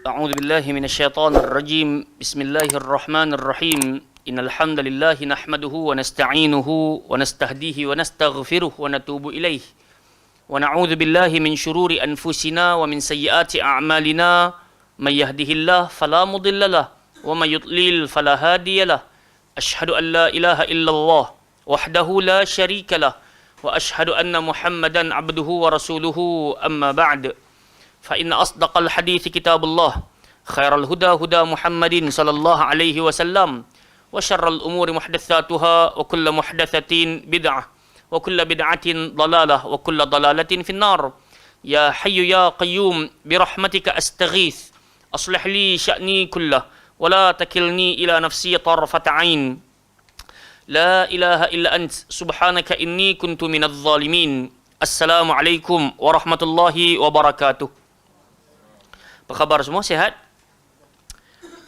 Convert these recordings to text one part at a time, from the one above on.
أعوذ بالله من الشيطان الرجيم بسم الله الرحمن الرحيم إن الحمد لله نحمده ونستعينه ونستهديه ونستغفره ونتوب إليه ونعوذ بالله من شرور أنفسنا ومن سيئات أعمالنا من يهده الله فلا مضل له ومن يضلل فلا هادي له أشهد أن لا إله إلا الله وحده لا شريك له وأشهد أن محمدا عبده ورسوله أما بعد فإن أصدق الحديث كتاب الله خير الهدى هدى محمد صلى الله عليه وسلم وشر الأمور محدثاتها وكل محدثة بدعة وكل بدعة ضلالة وكل ضلالة في النار يا حي يا قيوم برحمتك أستغيث أصلح لي شأني كله ولا تكلني إلى نفسي طرفة عين لا إله إلا أنت سبحانك إني كنت من الظالمين السلام عليكم ورحمة الله وبركاته. Apa khabar semua? Sihat?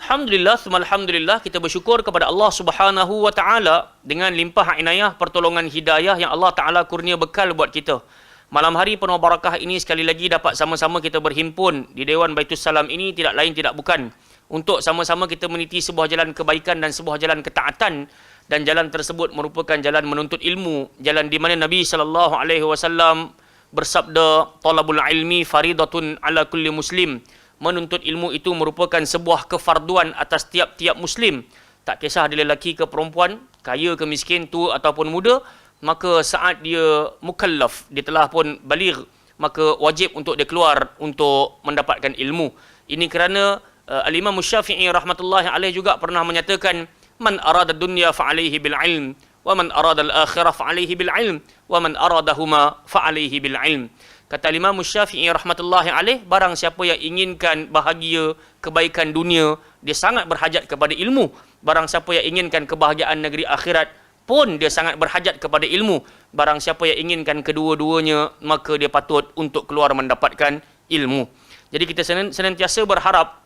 Alhamdulillah, alhamdulillah, kita bersyukur kepada Allah Subhanahu wa taala dengan limpah inayah pertolongan hidayah yang Allah taala kurnia bekal buat kita. Malam hari penuh barakah ini sekali lagi dapat sama-sama kita berhimpun di Dewan Baitus Salam ini tidak lain tidak bukan untuk sama-sama kita meniti sebuah jalan kebaikan dan sebuah jalan ketaatan, dan jalan tersebut merupakan jalan menuntut ilmu, jalan di mana Nabi sallallahu alaihi wasallam bersabda, talabul ilmi faridatun ala kulli muslim. Menuntut ilmu itu merupakan sebuah kefarduan atas tiap-tiap muslim. Tak kisah dia lelaki ke perempuan, kaya ke miskin, tua ataupun muda, maka saat dia mukallaf, dia telah pun baligh, maka wajib untuk dia keluar untuk mendapatkan ilmu. Ini kerana Al-Imam Syafi'i rahmatullahi alaih juga pernah menyatakan, man arada dunya fa'alaihi bil ilm, wa man arada al-akhirah fa'alaihi bil ilm, wa man aradahuma fa'alaihi bil ilm. Kata Imam Syafi'i rahmatullahi alaih, barang siapa yang inginkan bahagia, kebaikan dunia, dia sangat berhajat kepada ilmu. Barang siapa yang inginkan kebahagiaan negeri akhirat pun dia sangat berhajat kepada ilmu. Barang siapa yang inginkan kedua-duanya, maka dia patut untuk keluar mendapatkan ilmu. Jadi kita senantiasa berharap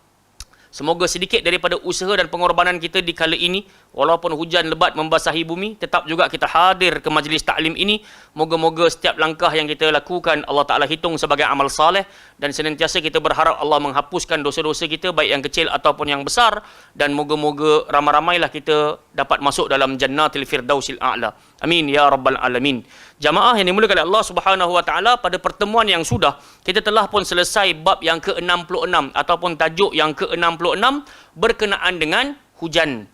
semoga sedikit daripada usaha dan pengorbanan kita di kala ini, walaupun hujan lebat membasahi bumi, tetap juga kita hadir ke majlis taklim ini. Moga-moga setiap langkah yang kita lakukan Allah Ta'ala hitung sebagai amal saleh, dan senantiasa kita berharap Allah menghapuskan dosa-dosa kita, baik yang kecil ataupun yang besar, dan moga-moga ramai-ramailah kita dapat masuk dalam jannatil firdausil a'la. Amin ya rabbal alamin. Jamaah yang dimuliakan oleh Allah Subhanahu wa taala, pada pertemuan yang sudah kita telah pun selesai bab yang ke-66 ataupun tajuk yang ke-66 berkenaan dengan hujan.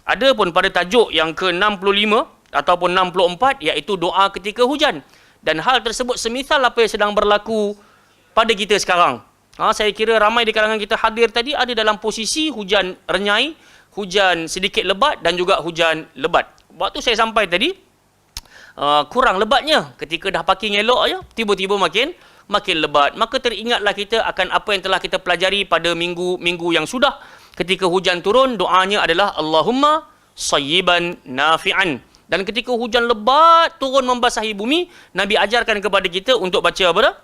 Adapun pada tajuk yang ke-65 ataupun 64 iaitu doa ketika hujan. Dan hal tersebut semisal apa yang sedang berlaku pada kita sekarang. Saya kira ramai di kalangan kita hadir tadi ada dalam posisi hujan renyai, hujan sedikit lebat dan juga hujan lebat. Waktu saya sampai tadi kurang lebatnya, ketika dah parking elok aja tiba-tiba makin lebat. Maka teringatlah kita akan apa yang telah kita pelajari pada minggu yang sudah. Ketika hujan turun, doanya adalah Allahumma sayyiban nafi'an. Dan ketika hujan lebat turun membasahi bumi, Nabi ajarkan kepada kita untuk baca apa dah?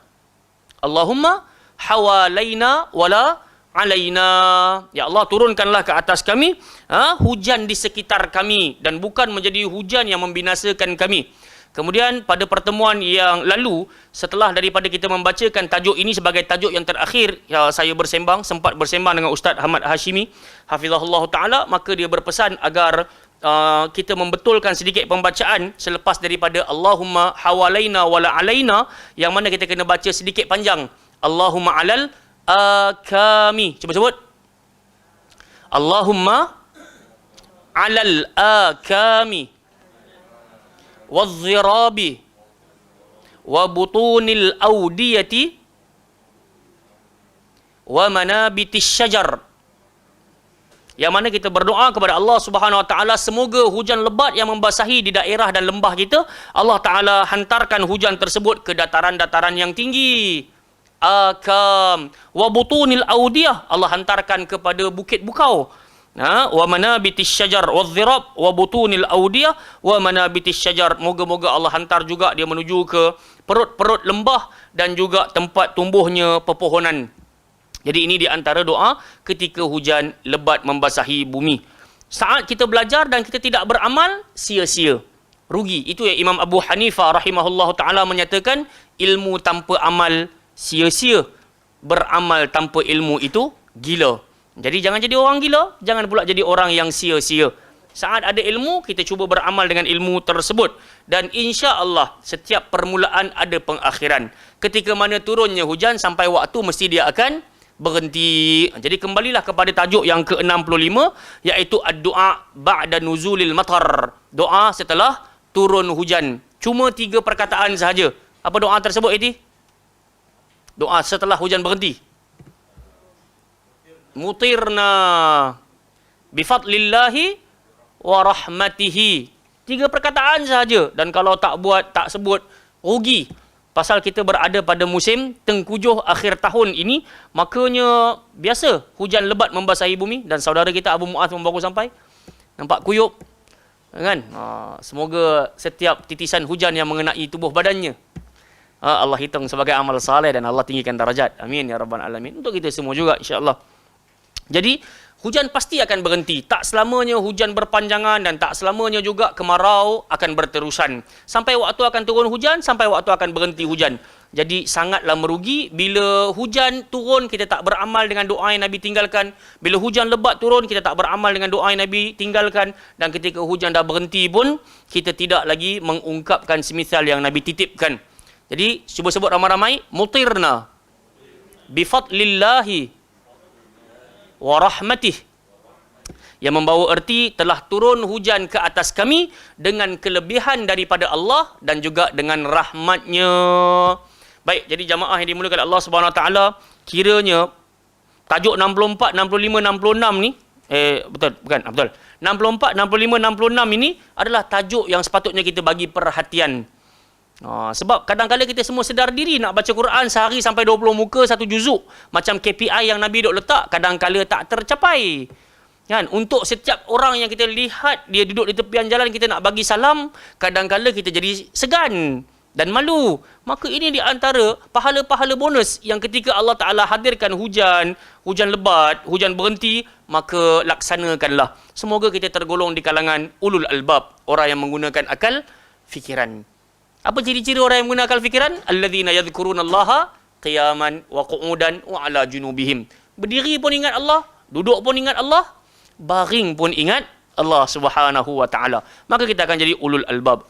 Allahumma hawalaina wala alaina. Ya Allah, turunkanlah ke atas kami hujan di sekitar kami dan bukan menjadi hujan yang membinasakan kami. Kemudian pada pertemuan yang lalu, setelah daripada kita membacakan tajuk ini sebagai tajuk yang terakhir, saya sempat bersembang dengan Ustaz Ahmad Hashimi hafizahullah taala, maka dia berpesan agar kita membetulkan sedikit pembacaan selepas daripada Allahumma hawalaina wala alaina, yang mana kita kena baca sedikit panjang. Allahumma alal akami. Cuba sebut. Allahumma alal akami wadzirabi wa butunil awdiyati wa manabitis syajar. Yang mana kita berdoa kepada Allah Subhanahu wa taala, semoga hujan lebat yang membasahi di daerah dan lembah kita, Allah Taala hantarkan hujan tersebut ke dataran-dataran yang tinggi. Akam wa butunil awdiyah, Allah hantarkan kepada bukit bukau. Wa manabitis syajar wadzirab wa butunil awdiyah wa manabitis syajar. Moga-moga Allah hantar juga dia menuju ke perut-perut lembah dan juga tempat tumbuhnya pepohonan. Jadi ini di antara doa ketika hujan lebat membasahi bumi. Saat kita belajar dan kita tidak beramal, sia-sia, rugi. Itu yang Imam Abu Hanifah rahimahullah ta'ala menyatakan, ilmu tanpa amal sia-sia, beramal tanpa ilmu itu gila. Jadi jangan jadi orang gila, jangan pula jadi orang yang sia-sia. Saat ada ilmu, kita cuba beramal dengan ilmu tersebut. Dan insya Allah, setiap permulaan ada pengakhiran. Ketika mana turunnya hujan, sampai waktu mesti dia akan berhenti. Jadi kembalilah kepada tajuk yang ke-65, iaitu ad-du'a ba'da nuzulil matar. Doa setelah turun hujan. Cuma 3 perkataan sahaja. Apa doa tersebut, Iti? Doa setelah hujan berhenti. Mutirna bifadlillahi wa rahmatihi. 3 perkataan sahaja. Dan kalau tak buat, tak sebut, rugi. Pasal kita berada pada musim tengkujuh akhir tahun ini, makanya biasa hujan lebat membasahi bumi. Dan saudara kita Abu Mu'adz baru sampai. Nampak kuyup. Kan? Semoga setiap titisan hujan yang mengenai tubuh badannya, Allah hitung sebagai amal saleh dan Allah tinggikan darajat. Amin ya rabbal alamin. Untuk kita semua juga insya-Allah. Jadi hujan pasti akan berhenti. Tak selamanya hujan berpanjangan dan tak selamanya juga kemarau akan berterusan. Sampai waktu akan turun hujan, sampai waktu akan berhenti hujan. Jadi sangatlah merugi bila hujan turun kita tak beramal dengan doa yang Nabi tinggalkan. Bila hujan lebat turun kita tak beramal dengan doa yang Nabi tinggalkan. Dan ketika hujan dah berhenti pun kita tidak lagi mengungkapkan semisal yang Nabi titipkan. Jadi cuba sebut ramai-ramai. Mutirna bifadlillahi wa rahmatih, yang membawa erti telah turun hujan ke atas kami dengan kelebihan daripada Allah dan juga dengan rahmatnya. Baik, jadi jamaah yang dimuliakan Allah Subhanahu Wa Taala, kiranya tajuk 64, 65, 66 ni betul. 64, 65, 66 ini adalah tajuk yang sepatutnya kita bagi perhatian. Sebab kadang-kadang kita semua sedar diri nak baca Quran sehari sampai 20 muka, 1 juzuk. Macam KPI yang Nabi duk letak, kadang-kadang tak tercapai. Kan? Untuk setiap orang yang kita lihat dia duduk di tepian jalan, kita nak bagi salam, kadang-kadang kita jadi segan dan malu. Maka ini di antara pahala-pahala bonus yang ketika Allah Ta'ala hadirkan hujan, hujan lebat, hujan berhenti, maka laksanakanlah. Semoga kita tergolong di kalangan ulul albab, orang yang menggunakan akal fikiran. Apa ciri-ciri orang yang menggunakan akal fikiran? Alladzina yadhkurunallaha qiyaman wa qu'udan wa ala junubihim. Berdiri pun ingat Allah, duduk pun ingat Allah, baring pun ingat Allah Subhanahu Wa Taala. Maka kita akan jadi ulul albab.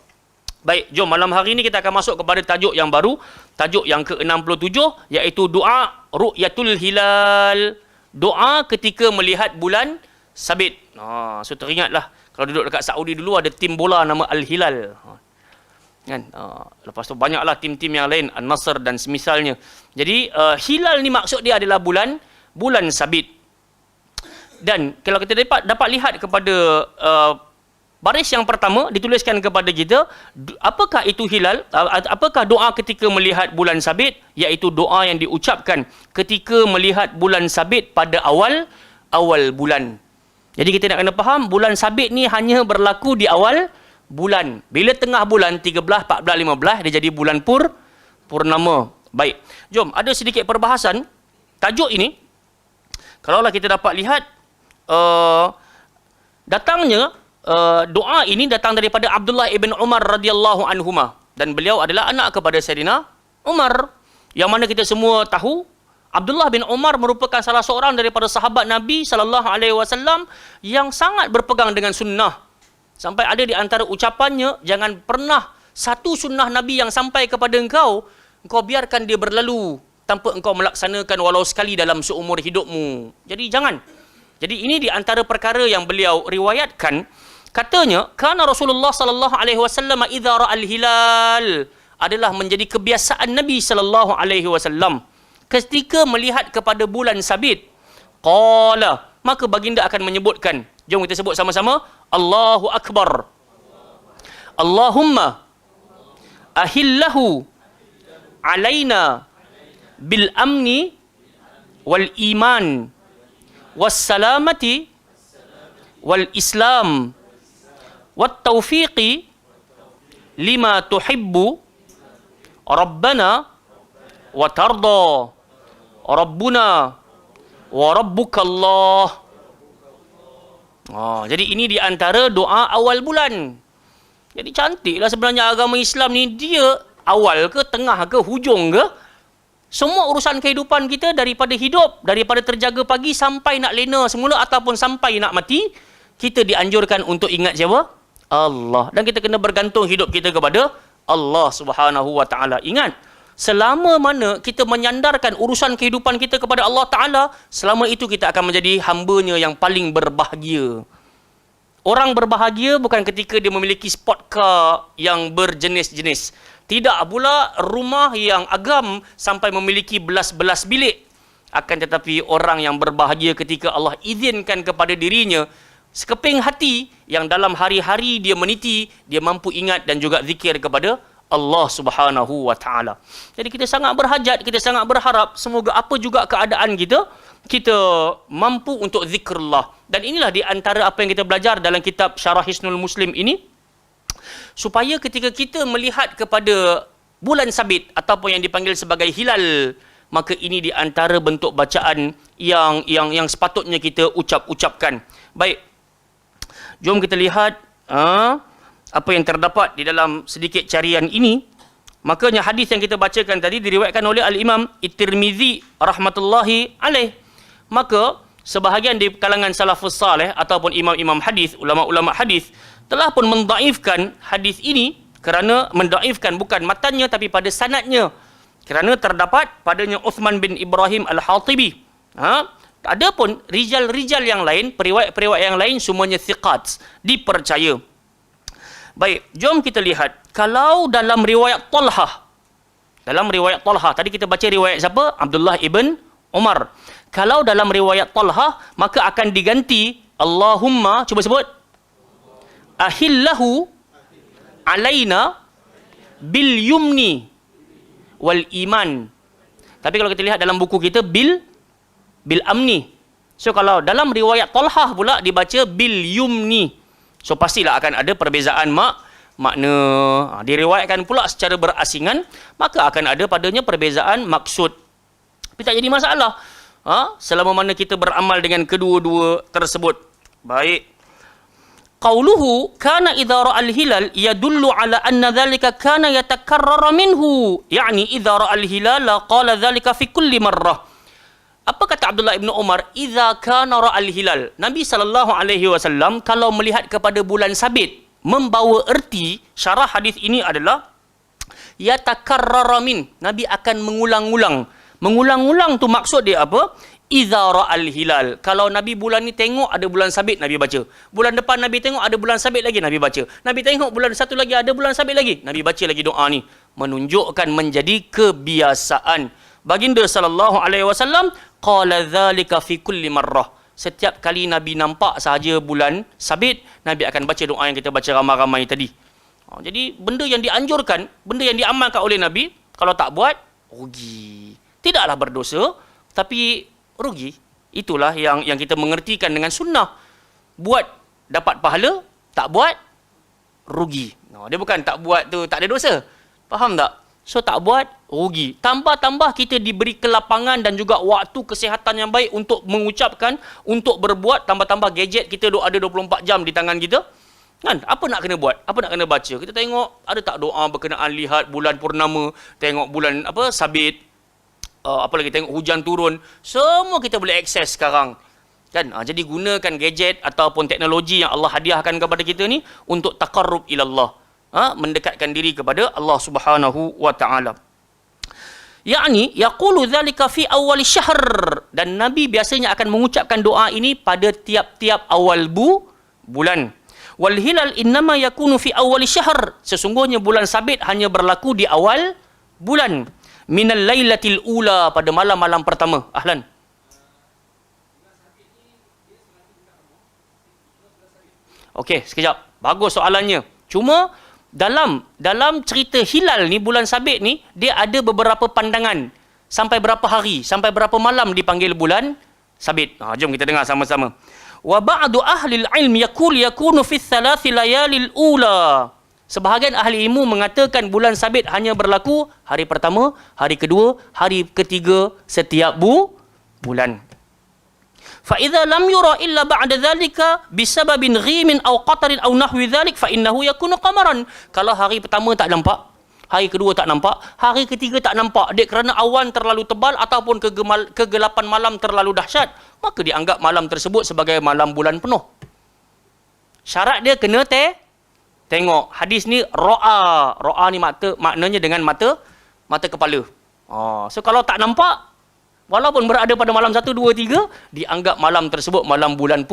Baik, jom malam hari ini kita akan masuk kepada tajuk yang baru, tajuk yang ke-67, iaitu doa ru'yatul hilal. Doa ketika melihat bulan sabit. So teringatlah kalau duduk dekat Saudi dulu ada tim bola nama Al-Hilal. Kan? Lepas tu banyaklah tim-tim yang lain, An-Nasr dan semisalnya. Jadi hilal ni maksud dia adalah bulan sabit. Dan kalau kita dapat lihat kepada baris yang pertama dituliskan kepada kita, apakah itu hilal? Apakah doa ketika melihat bulan sabit? Iaitu doa yang diucapkan ketika melihat bulan sabit pada awal bulan. Jadi kita nak kena faham, bulan sabit ni hanya berlaku di awal bulan. Bila tengah bulan 13, 14, 15 dia jadi bulan purnama. Baik. Jom ada sedikit perbahasan tajuk ini. Kalaulah kita dapat lihat datangnya doa ini datang daripada Abdullah ibn Umar radhiyallahu anhuma, dan beliau adalah anak kepada Sayyidina Umar, yang mana kita semua tahu Abdullah bin Umar merupakan salah seorang daripada sahabat Nabi sallallahu alaihi wasallam yang sangat berpegang dengan sunnah. Sampai ada di antara ucapannya, jangan pernah satu sunnah Nabi yang sampai kepada engkau biarkan dia berlalu tanpa engkau melaksanakan walau sekali dalam seumur hidupmu. Jadi jangan. Jadi ini di antara perkara yang beliau riwayatkan. Katanya, kana Rasulullah sallallahu alaihi wasallam idza ra'al hilal, adalah menjadi kebiasaan Nabi sallallahu alaihi wasallam ketika melihat kepada bulan sabit, qala, maka baginda akan menyebutkan. Jom kita sebut sama-sama. Allahu Akbar. Allahumma ahillahu alaina bil amni wal iman was salamati wal islam wat taufiqi lima tuhibbu rabbana wa tarda rabbuna wa rabbukallah. Jadi ini di antara doa awal bulan. Jadi cantiklah sebenarnya agama Islam ni, dia awal ke, tengah ke, hujung ke, Semua urusan kehidupan kita, daripada hidup, daripada terjaga pagi sampai nak lena semula ataupun sampai nak mati, kita dianjurkan untuk ingat siapa? Allah. Dan kita kena bergantung hidup kita kepada Allah Subhanahu wa taala. Ingat, selama mana kita menyandarkan urusan kehidupan kita kepada Allah Taala, selama itu kita akan menjadi hamba-Nya yang paling berbahagia. Orang berbahagia bukan ketika dia memiliki sport car yang berjenis-jenis. Tidak pula rumah yang agam sampai memiliki belas-belas bilik. Akan tetapi orang yang berbahagia ketika Allah izinkan kepada dirinya sekeping hati yang dalam hari-hari dia meniti, dia mampu ingat dan juga zikir kepada Allah Subhanahu wa taala. Jadi kita sangat berhajat, kita sangat berharap semoga apa juga keadaan kita, kita mampu untuk zikrullah. Dan inilah di antara apa yang kita belajar dalam kitab Syarah Hisnul Muslim ini, supaya ketika kita melihat kepada bulan sabit ataupun yang dipanggil sebagai hilal, maka ini di antara bentuk bacaan yang sepatutnya kita ucapkan. Baik. Jom kita lihat apa yang terdapat di dalam sedikit carian ini. Makanya hadis yang kita bacakan tadi diriwayatkan oleh Al-Imam At-Tirmizi rahmatullahi alaih. Maka sebahagian di kalangan salafus salih ataupun imam-imam hadis, ulama-ulama hadis telah pun mendhaifkan hadis ini, kerana mendhaifkan bukan matannya tapi pada sanadnya, kerana terdapat padanya Uthman bin Ibrahim Al-Hatibi. Adapun rijal-rijal yang lain, periwayat-periwayat yang lain semuanya thiqat, dipercaya. Baik, jom kita lihat. Kalau dalam riwayat Talhah, tadi kita baca riwayat siapa? Abdullah ibn Umar. Kalau dalam riwayat Talhah, maka akan diganti Allahumma, cuba sebut, ahillahu alaina bil yumni wal iman. Tapi kalau kita lihat dalam buku kita bil amni. So kalau dalam riwayat Talhah pula dibaca bil yumni. So pastilah akan ada perbezaan makna. Diriwayatkan pula secara berasingan, maka akan ada padanya perbezaan maksud. Tapi tak jadi masalah. Selama mana kita beramal dengan kedua-dua tersebut. Baik. Qauluhu kana idza ra'al hilal yadullu ala anna dhalika kana yatakarrar minhu. Yani idza ra'al hilal qala dhalika fi kulli marrah. Apa kata Abdullah ibn Umar? Idza kana ra'al hilal. Nabi SAW kalau melihat kepada bulan sabit, membawa erti, syarah hadis ini adalah yatakarrar min. Nabi akan mengulang-ulang. Mengulang-ulang tu maksud dia apa? Idza ra'al hilal. Kalau Nabi bulan ni tengok ada bulan sabit, Nabi baca. Bulan depan Nabi tengok ada bulan sabit lagi, Nabi baca. Nabi tengok bulan satu lagi ada bulan sabit lagi, Nabi baca lagi doa ni. Menunjukkan menjadi kebiasaan. Baginda sallallahu alaihi wasallam qala dzalika fi kulli marrah. Setiap kali Nabi nampak sahaja bulan sabit, Nabi akan baca doa yang kita baca ramai-ramai tadi. Jadi benda yang dianjurkan, benda yang diamalkan oleh Nabi, kalau tak buat, rugi. Tidaklah berdosa, tapi rugi. Itulah yang kita mengertikan dengan sunnah. Buat dapat pahala, tak buat rugi. Dia bukan tak buat tu tak ada dosa. Faham tak? So tak buat rugi. Tambah-tambah kita diberi kelapangan dan juga waktu kesihatan yang baik untuk mengucapkan, untuk berbuat. Tambah-tambah gadget kita ada 24 jam di tangan kita. Kan? Apa nak kena buat? Apa nak kena baca? Kita tengok ada tak doa berkenaan lihat bulan purnama, tengok bulan sabit, apa lagi, tengok hujan turun. Semua kita boleh akses sekarang. Kan? Jadi gunakan gadget ataupun teknologi yang Allah hadiahkan kepada kita ni untuk taqarrub ilallah. Mendekatkan diri kepada Allah Subhanahu wa taala. Yakni yaqulu dzalika fi awal syahr, dan Nabi biasanya akan mengucapkan doa ini pada tiap-tiap awal bulan. Wal hilal innama yakunu fi awal syahr, sesungguhnya bulan sabit hanya berlaku di awal bulan. Minal lailatil ula, pada malam-malam pertama. Ahlan. Okey, sekejap. Bagus soalannya. Cuma dalam cerita hilal ni, bulan sabit ni, dia ada beberapa pandangan. Sampai berapa hari, sampai berapa malam dipanggil bulan sabit. Jom kita dengar sama-sama. Wa ba'du ahli al-ilm yakunu fi thalath layalil ula. Sebahagian ahli ilmu mengatakan bulan sabit hanya berlaku hari pertama, hari kedua, hari ketiga setiap bulan. Fa idza lam yura illa ba'da dhalika bisababin ghimin aw qatarin aw nahwi dhalik fa innahu yakunu qamaran. Kalau hari pertama tak nampak, hari kedua tak nampak, hari ketiga tak nampak. Dek kerana awan terlalu tebal ataupun kegelapan malam terlalu dahsyat, maka dianggap malam tersebut sebagai malam bulan penuh. Syarat dia kena tengok. Hadis ni ro'a. Ro'a ni maknanya dengan mata kepala. So kalau tak nampak, walaupun berada pada malam 1, 2, 3, dianggap malam tersebut malam bulan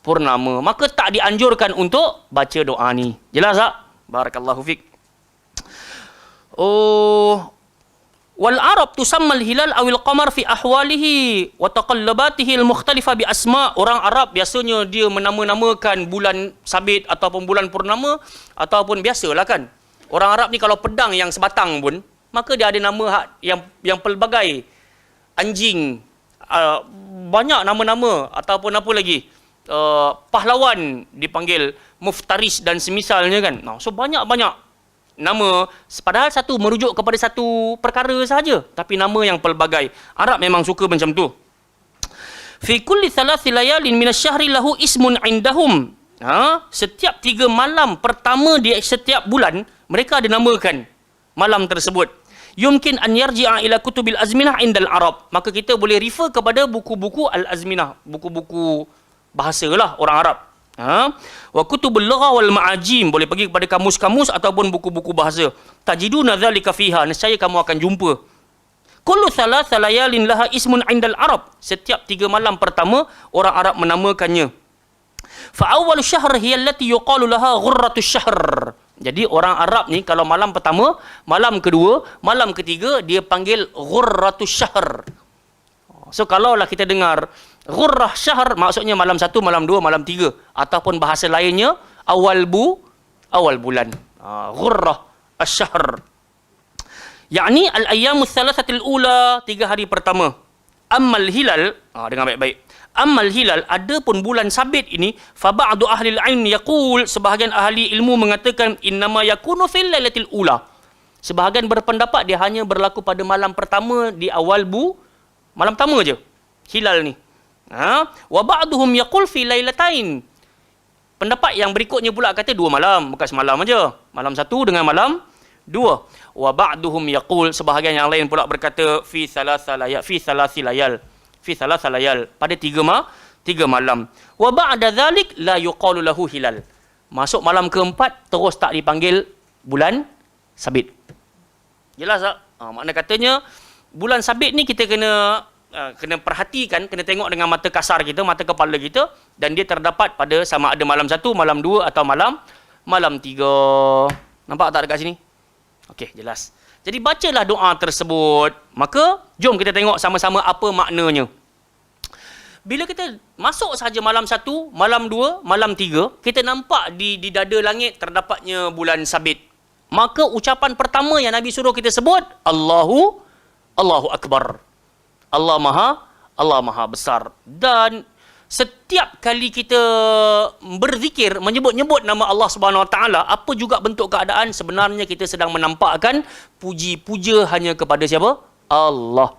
purnama. Maka tak dianjurkan untuk baca doa ni. Jelas tak? Barakallahu fiqh. Wal Arab tusammal hilal awil qamar fi ahwalihi wa taqallabatihi al-mukhtalifa bi asma. Orang Arab biasanya dia menama-namakan bulan sabit ataupun bulan purnama, ataupun biasalah kan. Orang Arab ni kalau pedang yang sebatang pun, maka dia ada nama yang pelbagai. Anjing, banyak nama-nama, ataupun apa lagi, pahlawan dipanggil muftaris dan semisalnya kan. So banyak-banyak nama, padahal satu merujuk kepada satu perkara sahaja, tapi nama yang pelbagai. Arab memang suka macam tu. Fi kulli thalathi layalin minasyahri lahu ismun indahum. Setiap 3 malam pertama di setiap bulan, mereka ada namakan malam tersebut. Yumkin an yarji'a ila kutubil azminah indal Arab. Maka kita boleh refer kepada buku-buku al-azminah, buku-buku bahasa lah orang Arab. Wa kutubul lugha wal ma'ajim, boleh pergi kepada kamus-kamus ataupun buku-buku bahasa. Tajiduna dzalika fiha, nescaya kamu akan jumpa. Kullu thalatha layalin laha ismun 'indal Arab. Setiap 3 malam pertama orang Arab menamakannya. Fa awwalu syahr hiya allati yuqalu laha ghurratus syahr. Jadi orang Arab ni kalau malam pertama, malam kedua, malam ketiga dia panggil ghurratus syahr. So kalaulah kita dengar ghurrah syahr, maksudnya malam 1, malam 2, malam 3, ataupun bahasa lainnya awal bulan. Ghurrah asy-syahr. Yakni al-ayyamus thalathatil ula, 3 hari pertama. Ammal hilal, dengar baik-baik. Ammal hilal, adapun bulan sabit ini, fa ba'du ahli al-'ilm yaqul, sebahagian ahli ilmu mengatakan innama yakunu fil lailatil ula. Sebahagian berpendapat dia hanya berlaku pada malam pertama di awal malam pertama je hilal ni. Wa ba'duhum yaqul fi lailatain. Pendapat yang berikutnya pula kata 2 malam, bukan semalam aja. Malam 1 dengan malam 2. Wa ba'duhum yaqul, sebahagian yang lain pula berkata fi thalatha layal, pada 3 malam. Wa ba'da dhalik la yuqalu lahu hilal. Masuk malam keempat terus tak dipanggil bulan sabit. Jelas tak? Makna katanya bulan sabit ni kita kena perhatikan, kena tengok dengan mata kasar kita, mata kepala kita, dan dia terdapat pada sama ada malam 1, malam 2 atau malam 3. Nampak tak dekat sini? Okey, jelas. Jadi bacalah doa tersebut. Maka jom kita tengok sama-sama apa maknanya. Bila kita masuk sahaja malam 1, malam 2, malam 3, kita nampak di dada langit terdapatnya bulan sabit. Maka ucapan pertama yang Nabi suruh kita sebut, Allahu Akbar. Allah Maha besar. Dan setiap kali kita berzikir, menyebut-nyebut nama Allah Subhanahu Wa Taala, apa juga bentuk keadaan, sebenarnya kita sedang menampakkan puji-puja hanya kepada siapa? Allah.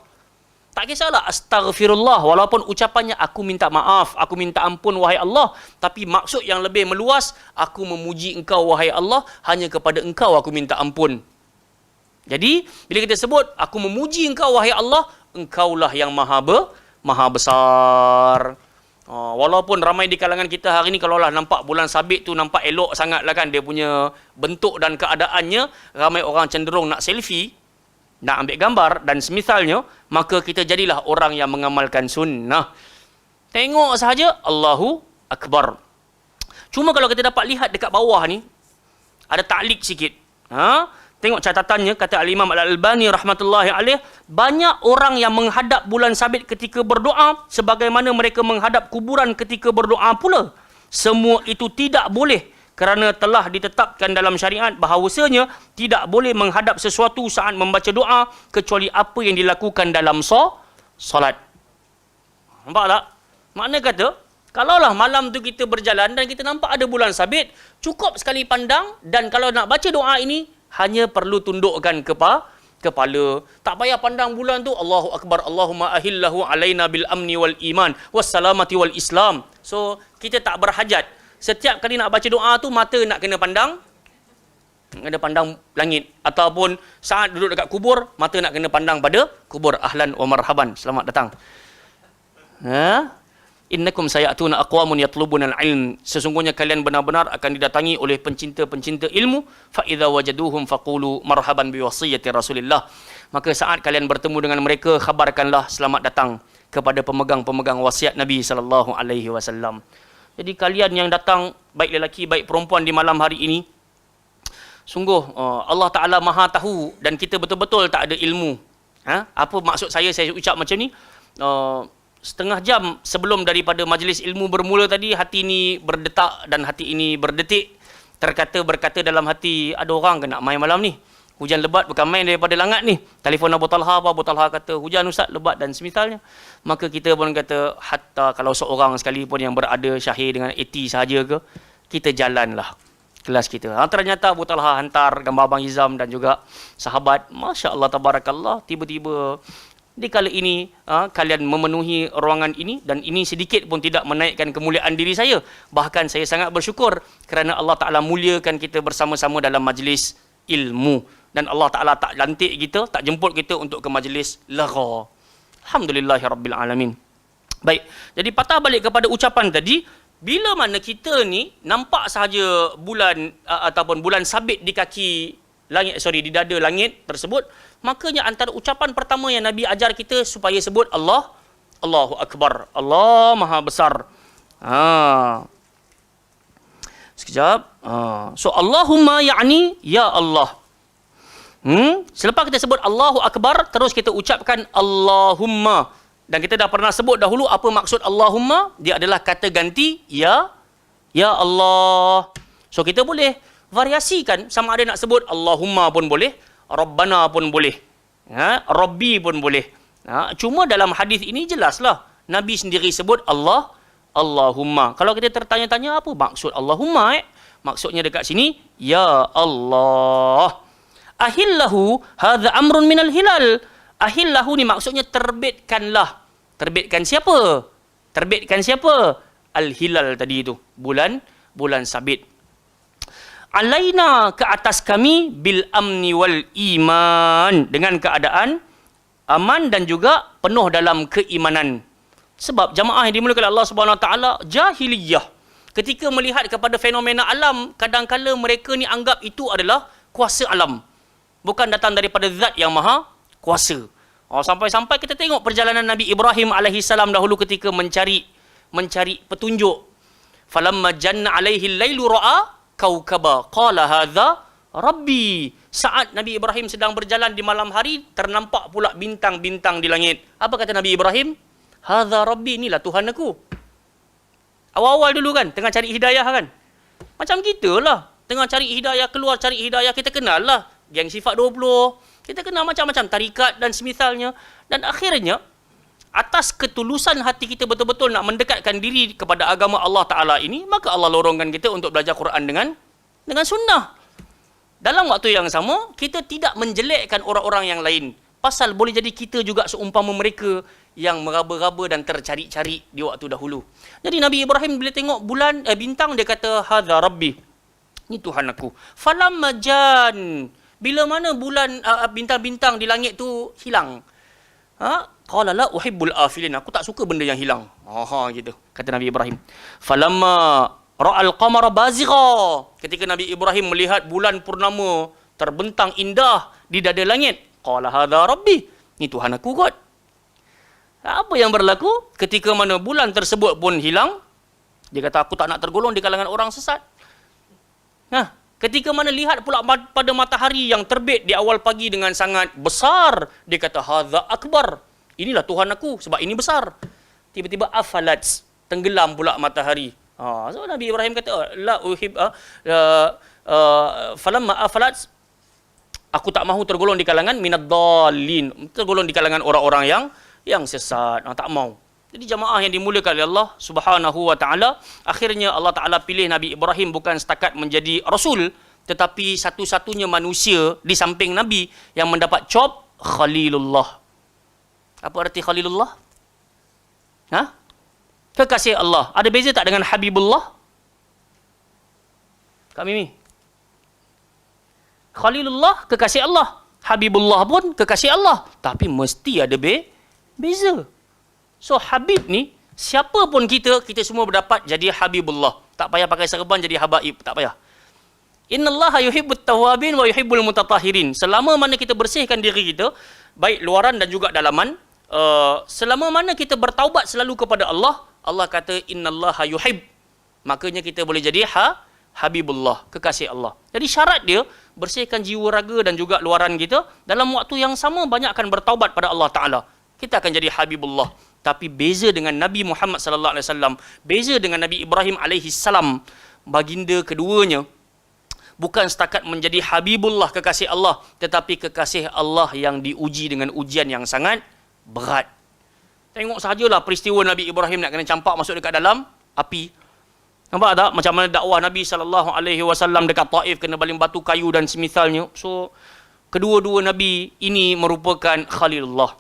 Tak kisahlah astaghfirullah, walaupun ucapannya aku minta maaf, aku minta ampun wahai Allah, tapi maksud yang lebih meluas, aku memuji engkau wahai Allah, hanya kepada engkau aku minta ampun. Jadi bila kita sebut aku memuji engkau wahai Allah, engkaulah yang maha besar. Walaupun ramai di kalangan kita hari ni kalaulah nampak bulan sabit tu nampak elok sangat lah kan, dia punya bentuk dan keadaannya, ramai orang cenderung nak selfie, nak ambil gambar dan semisalnya, maka kita jadilah orang yang mengamalkan sunnah. Tengok sahaja Allahu Akbar. Cuma kalau kita dapat lihat dekat bawah ni, ada ta'liq sikit. Tengok catatannya, kata Al-Imam Al-Albani rahmatullahi alaih, banyak orang yang menghadap bulan sabit ketika berdoa sebagaimana mereka menghadap kuburan ketika berdoa pula. Semua itu tidak boleh, kerana telah ditetapkan dalam syariat bahawasanya tidak boleh menghadap sesuatu saat membaca doa kecuali apa yang dilakukan dalam solat. Nampak tak? Makna kata, kalaulah malam tu kita berjalan dan kita nampak ada bulan sabit, cukup sekali pandang, dan kalau nak baca doa ini hanya perlu tundukkan kepala. Tak payah pandang bulan tu, Allahu Akbar, Allahumma ahillahu alaina bil amni wal iman wassalamati wal islam. So kita tak berhajat setiap kali nak baca doa tu mata nak kena pandang kena pandang langit. Ataupun saat duduk dekat kubur, mata nak kena pandang pada kubur. Ahlan wa marhaban, selamat datang. Innakum sayatuna aqwamun yatlubuna al-ilm. Sesungguhnya kalian benar-benar akan didatangi oleh pencinta-pencinta ilmu. Fa idza wajaduhum faqulu marhaban bi wasiyati Rasulillah. Maka saat kalian bertemu dengan mereka, khabarkanlah selamat datang kepada pemegang-pemegang wasiat Nabi sallallahu alaihi wasallam. Jadi kalian yang datang, baik lelaki baik perempuan di malam hari ini, sungguh Allah Taala Maha tahu dan kita betul-betul tak ada ilmu. Apa maksud saya ucap macam ni? Setengah jam sebelum daripada majlis ilmu bermula tadi, hati ini berdetak dan hati ini berdetik. Berkata dalam hati, ada orang ke nak main malam ni? Hujan lebat bukan main daripada langat ni. Telefon Abu Talha, Abu Talha kata hujan ustaz lebat dan semisalnya. Maka kita pun kata, hatta kalau seorang sekali pun yang berada syahir dengan 80 sahaja ke, kita jalanlah kelas kita. Ternyata Abu Talha hantar gambar Abang Izam dan juga sahabat. Masya Allah, tabarakallah. Tiba-tiba di kala ini kalian memenuhi ruangan ini, dan ini sedikit pun tidak menaikkan kemuliaan diri saya. Bahkan saya sangat bersyukur kerana Allah Ta'ala muliakan kita bersama-sama dalam majlis ilmu. Dan Allah Ta'ala tak lantik kita, tak jemput kita untuk ke majlis lagha. Alhamdulillahirrabbilalamin. Baik, jadi patah balik kepada ucapan tadi, bila mana kita ni nampak sahaja bulan ataupun bulan sabit di kaki langit, di dada langit tersebut, makanya antara ucapan pertama yang Nabi ajar kita supaya sebut Allahu Akbar. Allah Maha Besar. Sekejap. So Allahumma ya'ni ya Allah. Selepas kita sebut Allahu Akbar, terus kita ucapkan Allahumma. Dan kita dah pernah sebut dahulu apa maksud Allahumma. Dia adalah kata ganti ya Allah. So kita boleh variasikan, sama ada nak sebut Allahumma pun boleh, Rabbana pun boleh, Rabbi pun boleh. Cuma dalam hadis ini jelaslah Nabi sendiri sebut Allahumma. Kalau kita tertanya-tanya apa maksud Allahumma, maksudnya dekat sini ya Allah. Ahillahu hadza amrun minal hilal. Ahillahu ni maksudnya terbitkanlah. Terbitkan siapa? Terbitkan siapa? Al-hilal tadi itu, bulan sabit. Alaina, ke atas kami, bil amni wal iman, dengan keadaan aman dan juga penuh dalam keimanan. Sebab jamaah yang dimulakan oleh Allah Subhanahu Wa Taala jahiliyah, ketika melihat kepada fenomena alam, kadang-kala mereka ni anggap itu adalah kuasa alam, bukan datang daripada zat yang maha kuasa. Sampai-sampai kita tengok perjalanan Nabi Ibrahim alaihissalam dahulu ketika mencari petunjuk. Falamma janna alaihi al-lailu ra'a kaukaba qala hadza rabbi. Saat Nabi Ibrahim sedang berjalan di malam hari, ternampak pula bintang-bintang di langit. Apa kata Nabi Ibrahim? Hadza rabbi, inilah Tuhan aku. Awal-awal dulu kan, tengah cari hidayah kan. Macam kita lah, tengah cari hidayah, keluar cari hidayah, kita kenal lah geng sifat 20, kita kenal macam-macam tarikat dan semisalnya. Dan akhirnya, atas ketulusan hati kita betul-betul nak mendekatkan diri kepada agama Allah Ta'ala ini, maka Allah lorongkan kita untuk belajar Quran dengan sunnah. Dalam waktu yang sama, kita tidak menjelekkan orang-orang yang lain. Pasal boleh jadi kita juga seumpama mereka yang meraba-raba dan tercari-cari di waktu dahulu. Jadi Nabi Ibrahim bila tengok bintang, dia kata, hadza rabbi, ini Tuhan aku. Falamma jan, bila mana bintang-bintang di langit tu hilang, qala la uhibbul afilin, aku tak suka benda yang hilang. Gitu kata Nabi Ibrahim. Falamma ra'al qamara bazigha, ketika Nabi Ibrahim melihat bulan purnama terbentang indah di dada langit, qala hadza rabbi, ni Tuhan aku kot. Apa yang berlaku ketika mana bulan tersebut pun hilang? Dia kata, aku tak nak tergolong di kalangan orang sesat. Ketika mana lihat pula pada matahari yang terbit di awal pagi dengan sangat besar, dia kata hadza akbar, inilah Tuhan aku sebab ini besar. Tiba-tiba afalat, tenggelam pula matahari. So Nabi Ibrahim kata la uhib falamma afalat, aku tak mahu tergolong di kalangan minad dallin, tergolong di kalangan orang-orang yang sesat. Tak mau. Jadi jamaah yang dimuliakan oleh Allah Subhanahu Wa Taala, akhirnya Allah Taala pilih Nabi Ibrahim bukan setakat menjadi rasul, tetapi satu-satunya manusia di samping Nabi yang mendapat job Khalilullah. Apa arti Khalilullah? Kekasih Allah. Ada beza tak dengan Habibullah? Kak Mimi? Khalilullah, kekasih Allah. Habibullah pun kekasih Allah. Tapi mesti ada beza. So, Habib ni, siapa pun kita semua berdapat jadi Habibullah. Tak payah pakai serban jadi habaib, tak payah. Innallaha yuhibbut tawwabin wa yuhibbul mutatahhirin. Selama mana kita bersihkan diri kita, baik luaran dan juga dalaman, selama mana kita bertaubat selalu kepada Allah, Allah kata innallaha yuhib. Makanya kita boleh jadi Habibullah, kekasih Allah. Jadi syarat dia bersihkan jiwa raga dan juga luaran kita, dalam waktu yang sama banyakkan bertaubat pada Allah Taala. Kita akan jadi Habibullah. Tapi beza dengan Nabi Muhammad sallallahu alaihi wasallam, beza dengan Nabi Ibrahim alaihi salam, baginda keduanya bukan setakat menjadi Habibullah, kekasih Allah, tetapi kekasih Allah yang diuji dengan ujian yang sangat berat. Tengok sahajalah peristiwa Nabi Ibrahim nak kena campak masuk dekat dalam api. Nampak tak macam mana dakwah Nabi SAW dekat Taif, kena baling batu, kayu dan semisalnya. So, kedua-dua Nabi ini merupakan Khalilullah.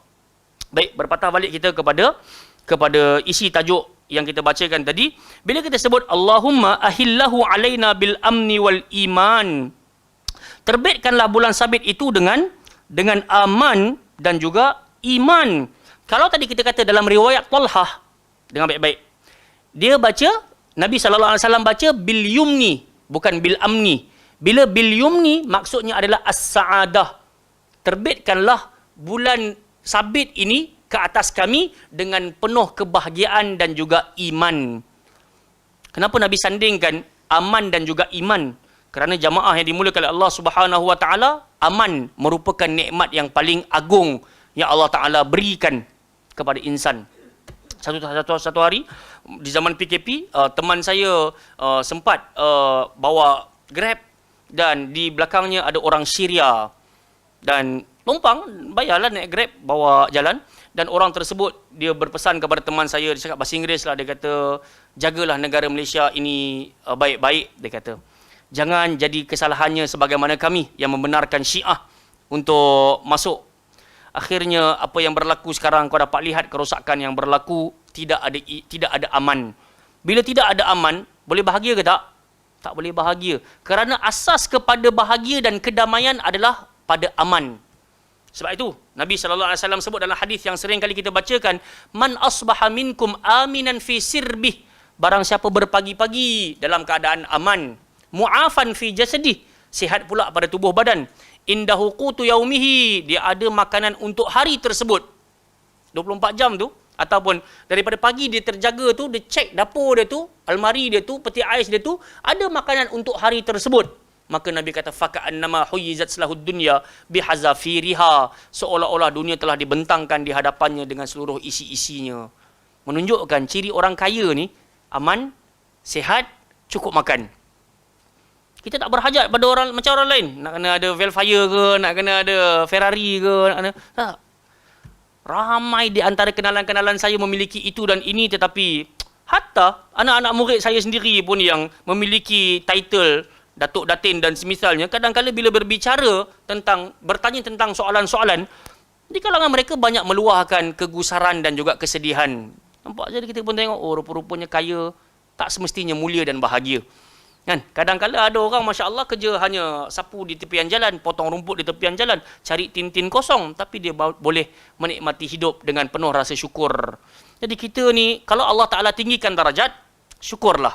Baik, berpatah balik kita kepada isi tajuk yang kita bacakan tadi. Bila kita sebut Allahumma ahillahu alaina bil amni wal iman, terbitkanlah bulan sabit itu dengan aman dan juga iman. Kalau tadi kita kata dalam riwayat Talhah, dengar baik-baik, dia baca, Nabi SAW baca bil yumni, bukan bil amni. Bila bil yumni maksudnya adalah as-sa'adah. Terbitkanlah bulan sabit ini ke atas kami dengan penuh kebahagiaan dan juga iman. Kenapa Nabi sandingkan aman dan juga iman? Kerana jamaah yang dimulakan oleh Allah Subhanahu Wa Taala, aman merupakan nikmat yang paling agung yang Allah Taala berikan kepada insan. Satu hari di zaman PKP, teman saya sempat bawa Grab dan di belakangnya ada orang Syria dan tumpang, bayarlah naik Grab, bawa jalan. Dan orang tersebut, dia berpesan kepada teman saya, dia cakap bahasa Inggeris lah, dia kata, jagalah negara Malaysia ini baik-baik, dia kata. Jangan jadi kesalahannya sebagaimana kami yang membenarkan Syiah untuk masuk. Akhirnya, apa yang berlaku sekarang, kau dapat lihat kerosakan yang berlaku, tidak ada aman. Bila tidak ada aman, boleh bahagia ke tak? Tak boleh bahagia. Kerana asas kepada bahagia dan kedamaian adalah pada aman. Sebab itu Nabi SAW sebut dalam hadis yang sering kali kita bacakan, man asbaha minkum aminan fi sirbih, barang siapa berpagi-pagi dalam keadaan aman, mu'afan fi jasadih, sihat pula pada tubuh badan, indahu qutu yaumihi, dia ada makanan untuk hari tersebut 24 jam tu, ataupun daripada pagi dia terjaga tu, dia cek dapur dia tu, almari dia tu, peti ais dia tu, ada makanan untuk hari tersebut. Maka Nabi kata faka'annama huyizat salahud dunya bihazafiriha, seolah-olah dunia telah dibentangkan di hadapannya dengan seluruh isi-isinya. Menunjukkan ciri orang kaya ni aman, sihat, cukup makan. Kita tak berhajat pada orang macam orang lain, nak kena ada Velfire ke, nak kena ada Ferrari ke, nak kena tak. Ramai di antara kenalan-kenalan saya memiliki itu dan ini, tetapi hatta anak-anak murid saya sendiri pun yang memiliki title Datuk Datin dan semisalnya, kadang-kadang bila berbicara bertanya tentang soalan-soalan, di kalangan mereka banyak meluahkan kegusaran dan juga kesedihan. Nampak, jadi kita pun tengok, oh rupa-rupanya kaya tak semestinya mulia dan bahagia. Kan? Kadang-kadang ada orang, Masya Allah, kerja hanya sapu di tepian jalan, potong rumput di tepian jalan, cari tin-tin kosong, tapi dia boleh menikmati hidup dengan penuh rasa syukur. Jadi kita ni, kalau Allah Ta'ala tinggikan darajat, syukurlah.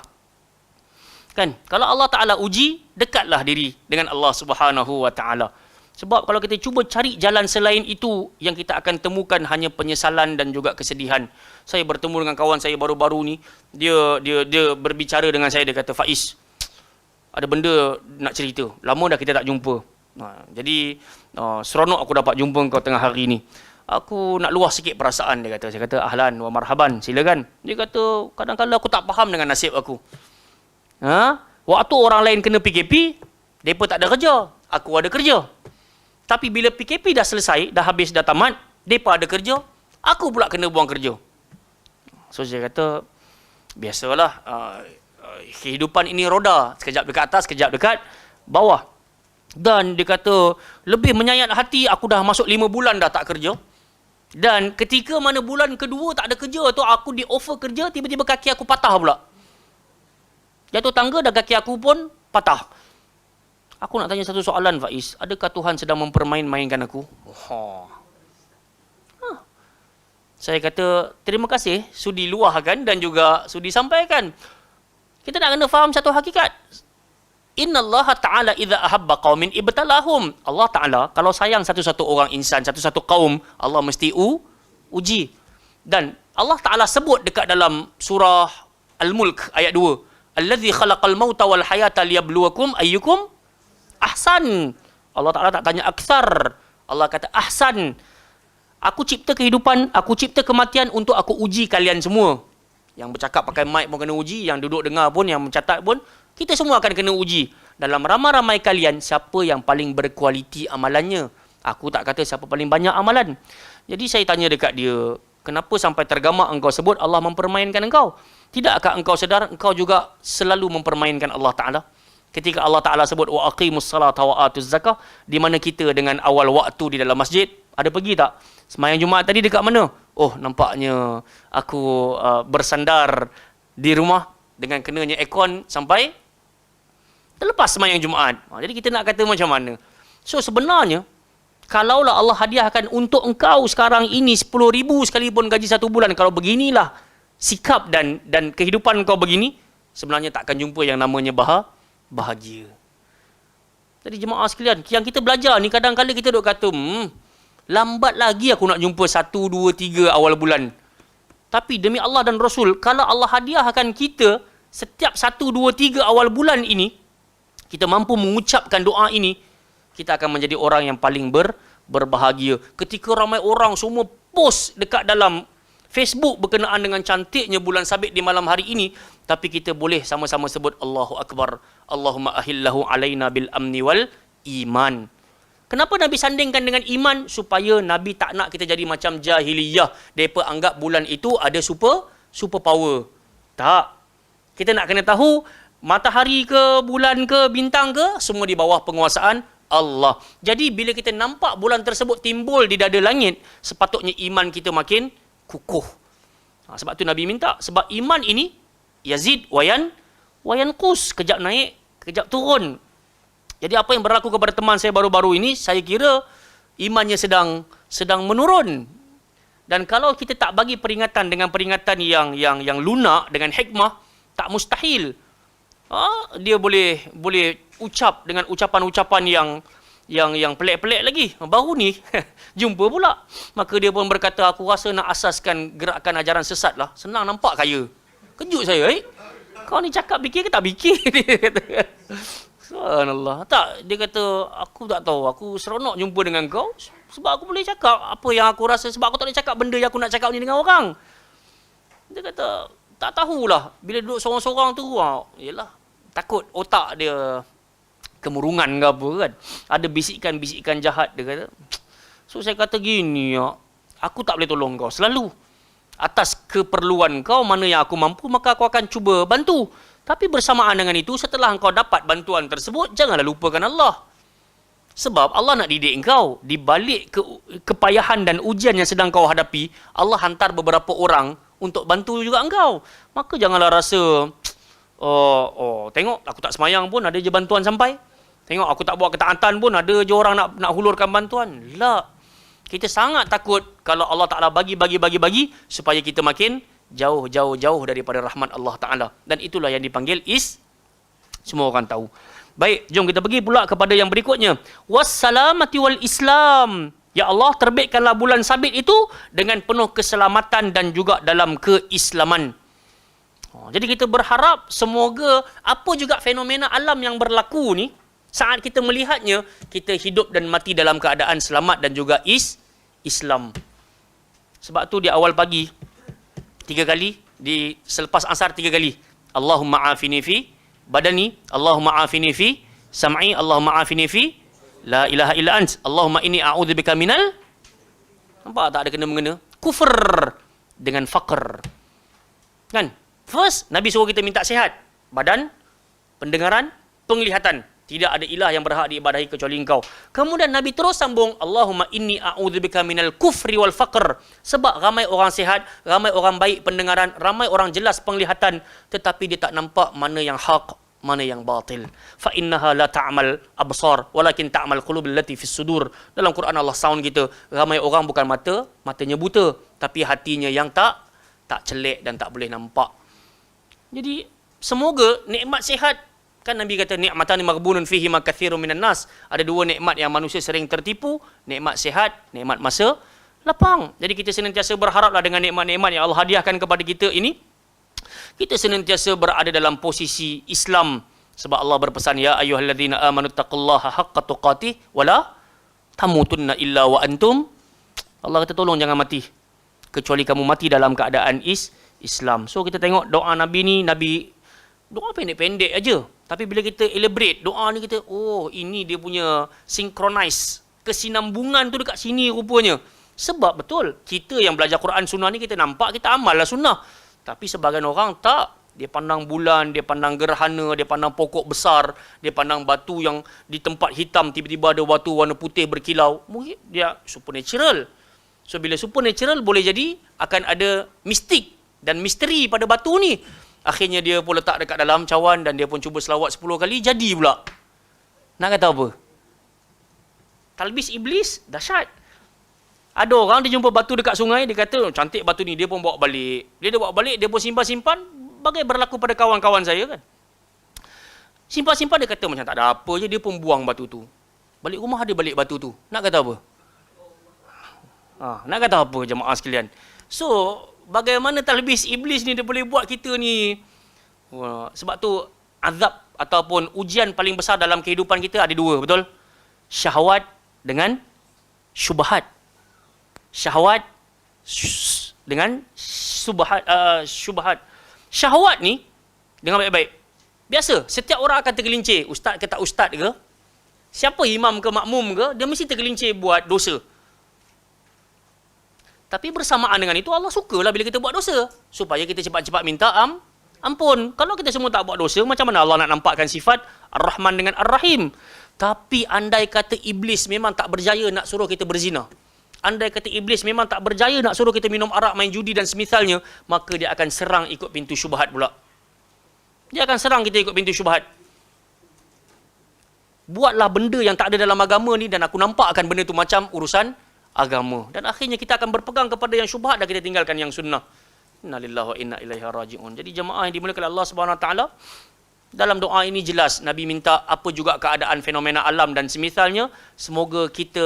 Kan? Kalau Allah Ta'ala uji, dekatlah diri dengan Allah Subhanahu Wa Ta'ala. Sebab kalau kita cuba cari jalan selain itu, yang kita akan temukan hanya penyesalan dan juga kesedihan. Saya bertemu dengan kawan saya baru-baru ni, dia berbicara dengan saya, dia kata, Faiz, ada benda nak cerita. Lama dah kita tak jumpa. Jadi, seronok aku dapat jumpa kau tengah hari ni. Aku nak luah sikit perasaan, dia kata. Saya kata, ahlan wa marhaban, silakan. Dia kata, kadang-kadang aku tak faham dengan nasib aku. Waktu orang lain kena PKP, mereka tak ada kerja, aku ada kerja. Tapi bila PKP dah selesai, dah habis, dah tamat, mereka ada kerja, aku pula kena buang kerja. So saya kata, biasalah, kehidupan ini roda, sekejap dekat atas, sekejap dekat bawah. Dan dia kata, lebih menyayat hati, aku dah masuk 5 bulan dah tak kerja. Dan ketika mana bulan kedua tak ada kerja tu, aku di offer kerja, tiba-tiba kaki aku patah pula. Jatuh tangga dan kaki aku pun patah. Aku nak tanya satu soalan, Faiz. Adakah Tuhan sedang mempermain-mainkan aku? Oh. Saya kata, terima kasih sudi luahkan dan juga sudi sampaikan. Kita nak kena faham satu hakikat. Innallaha ta'ala idza ahabba qaumin ibtalahum. Allah Ta'ala kalau sayang satu-satu orang insan, satu-satu kaum, Allah mesti uji. Dan Allah Ta'ala sebut dekat dalam surah Al-Mulk ayat 2. Allazi khalaqal mauta wal hayata liyabluwakum ayyukum ahsan. Allah Ta'ala tak tanya aksar. Allah kata ahsan. Aku cipta kehidupan, aku cipta kematian untuk aku uji kalian semua. Yang bercakap pakai mic pun kena uji, yang duduk dengar pun, yang mencatat pun, kita semua akan kena uji. Dalam ramai-ramai kalian, siapa yang paling berkualiti amalannya? Aku tak kata siapa paling banyak amalan. Jadi saya tanya dekat dia, kenapa sampai tergamak engkau sebut Allah mempermainkan engkau? Tidakkah engkau sedar engkau juga selalu mempermainkan Allah Ta'ala? Ketika Allah Ta'ala sebut wa aqimus salata wa atuz zakah, di mana kita dengan awal waktu di dalam masjid, ada pergi tak? Semayang Jumaat tadi dekat mana? Oh, nampaknya aku bersandar di rumah dengan kenanya aircon sampai terlepas semayang Jumaat. Jadi kita nak kata macam mana? So sebenarnya, kalaulah Allah hadiahkan untuk engkau sekarang ini 10,000 sekalipun gaji satu bulan, kalau beginilah sikap dan kehidupan kau begini, sebenarnya takkan jumpa yang namanya bahagia. Jadi jemaah sekalian, yang kita belajar ni kadang-kadang kita duk kata, lambat lagi aku nak jumpa 1, 2, 3 awal bulan. Tapi demi Allah dan Rasul, kalau Allah hadiahkan kita setiap 1, 2, 3 awal bulan ini, kita mampu mengucapkan doa ini, kita akan menjadi orang yang paling berbahagia. Ketika ramai orang semua post dekat dalam Facebook berkenaan dengan cantiknya bulan sabit di malam hari ini, tapi kita boleh sama-sama sebut Allahu Akbar. Allahumma ahillahu alaina bil amni wal iman. Kenapa Nabi sandingkan dengan iman? Supaya Nabi tak nak kita jadi macam jahiliyah. Mereka anggap bulan itu ada super power. Tak. Kita nak kena tahu, matahari ke, bulan ke, bintang ke, semua di bawah penguasaan Allah. Jadi bila kita nampak bulan tersebut timbul di dada langit, sepatutnya iman kita makin kukuh. Sebab tu Nabi minta. Sebab iman ini, yazid wayan kus. Kejap naik, kejap turun. Jadi apa yang berlaku kepada teman saya baru-baru ini, saya kira imannya sedang menurun. Dan kalau kita tak bagi peringatan dengan peringatan yang lunak, dengan hikmah, tak mustahil. Dia boleh ucap dengan ucapan-ucapan yang pelik-pelik lagi. Baru ni jumpa pula. Maka dia pun berkata, aku rasa nak asaskan gerakan ajaran sesat lah. Senang nampak kaya. Kejut saya, kau ni cakap fikir ke tak fikir? Dia kata. Subhanallah. Tak, dia kata, aku tak tahu. Aku seronok jumpa dengan kau sebab aku boleh cakap apa yang aku rasa, sebab aku tak boleh cakap benda yang aku nak cakap ni dengan orang. Dia kata, tak tahulah. Bila duduk sorang-sorang tu, yelah, takut otak dia kemurungan ke apa kan. Ada bisikan-bisikan jahat, dia kata. So saya kata gini, aku tak boleh tolong kau selalu. Atas keperluan kau, mana yang aku mampu, maka aku akan cuba bantu. Tapi bersamaan dengan itu, setelah engkau dapat bantuan tersebut, janganlah lupakan Allah. Sebab Allah nak didik engkau. Di balik kepayahan dan ujian yang sedang kau hadapi, Allah hantar beberapa orang untuk bantu juga engkau. Maka janganlah rasa, tengok aku tak semayang pun ada je bantuan sampai. Tengok aku tak buat ketaatan pun ada je orang nak hulurkan bantuan. La. Kita sangat takut kalau Allah Ta'ala bagi supaya kita makin jauh daripada rahmat Allah Ta'ala. Dan itulah yang dipanggil semua orang tahu. Baik, jom kita pergi pula kepada yang berikutnya. Wassalamati wal Islam. Ya Allah, terbitkanlah bulan sabit itu dengan penuh keselamatan dan juga dalam keislaman. Jadi kita berharap semoga apa juga fenomena alam yang berlaku ni, saat kita melihatnya, kita hidup dan mati dalam keadaan selamat dan juga Islam. Sebab tu di awal pagi 3 kali, selepas asar 3 kali. Allahumma afini fi badani, Allahumma afini fi sam'i, Allahumma afini fi la ilaha illa ant, Allahumma inni a'udzubika minal, nampak tak ada kena-mengena, kufur dengan faqr. Kan? First, Nabi suruh kita minta sihat. Badan, pendengaran, penglihatan. Tidak ada ilah yang berhak diibadahi kecuali engkau. Kemudian Nabi terus sambung, Allahumma inni a'udzubika minal kufri wal faqr. Sebab ramai orang sihat, ramai orang baik pendengaran, ramai orang jelas penglihatan, tetapi dia tak nampak mana yang hak, mana yang batil. Fa innaha la ta'mal absar walakin ta'mal qulub allati fis sudur. Dalam Quran Allah sound kita, ramai orang bukan matanya buta, tapi hatinya yang tak celik dan tak boleh nampak. Jadi semoga nikmat sihat, kan Nabi kata nikmatani maghbunun fihi ma katsirun minan nas. Ada dua nikmat yang manusia sering tertipu, nikmat sihat, nikmat masa lapang. Jadi kita senantiasa berharaplah dengan nikmat-nikmat yang Allah hadiahkan kepada kita ini, kita senantiasa berada dalam posisi Islam. Sebab Allah berpesan, ya ayyuhalladzina amanu taqullaha haqqa tuqatih wala tamutunna illa wa antum. Allah kata tolong jangan mati kecuali kamu mati dalam keadaan Islam. So kita tengok doa Nabi ni, Nabi doa pendek-pendek aja. Tapi bila kita elaborate doa ni, kita ini dia punya synchronize, kesinambungan tu dekat sini rupanya. Sebab betul, kita yang belajar Quran Sunnah ni kita nampak kita amal lah sunnah. Tapi sebagian orang tak. Dia pandang bulan, dia pandang gerhana, dia pandang pokok besar, dia pandang batu yang di tempat hitam tiba-tiba ada batu warna putih berkilau. Mungkin dia supernatural. So bila supernatural boleh jadi akan ada mistik dan misteri pada batu ni. Akhirnya dia pun letak dekat dalam cawan dan dia pun cuba selawat 10 kali, jadi pula. Nak kata apa? Talbis iblis, dahsyat. Ada orang dia jumpa batu dekat sungai, dia kata cantik batu ni, dia pun bawa balik. Dia bawa balik, dia pun simpan-simpan, bagai berlaku pada kawan-kawan saya kan. Simpan-simpan, dia kata macam tak ada apa je, dia pun buang batu tu. Balik rumah dia balik batu tu. Nak kata apa? Nak kata apa jemaah sekalian? So, bagaimana talbis iblis ni dia boleh buat kita ni? Sebab tu azab ataupun ujian paling besar dalam kehidupan kita ada dua, betul? Syahwat dengan syubhat. Syahwat dengan syubhat. Syahwat ni dengan baik-baik. Biasa, setiap orang akan tergelincir, ustaz ke tak ustaz ke, siapa imam ke makmum ke, dia mesti tergelincir buat dosa. Tapi bersamaan dengan itu Allah sukalah bila kita buat dosa, supaya kita cepat-cepat minta ampun. Kalau kita semua tak buat dosa, macam mana Allah nak nampakkan sifat Ar-Rahman dengan Ar-Rahim? Tapi andai kata iblis memang tak berjaya nak suruh kita berzina, andai kata iblis memang tak berjaya nak suruh kita minum arak, main judi dan semisalnya, maka dia akan serang ikut pintu syubhat pula. Dia akan serang kita ikut pintu syubhat. Buatlah benda yang tak ada dalam agama ni dan aku nampakkan benda tu macam urusan agama. Dan akhirnya kita akan berpegang kepada yang syubhat dan kita tinggalkan yang sunnah. Inna lillahi wa inna ilaihi raji'un. Jadi jemaah yang dimuliakan Allah Subhanahu Wa Taala, dalam doa ini jelas Nabi minta apa juga keadaan fenomena alam dan semisalnya, semoga kita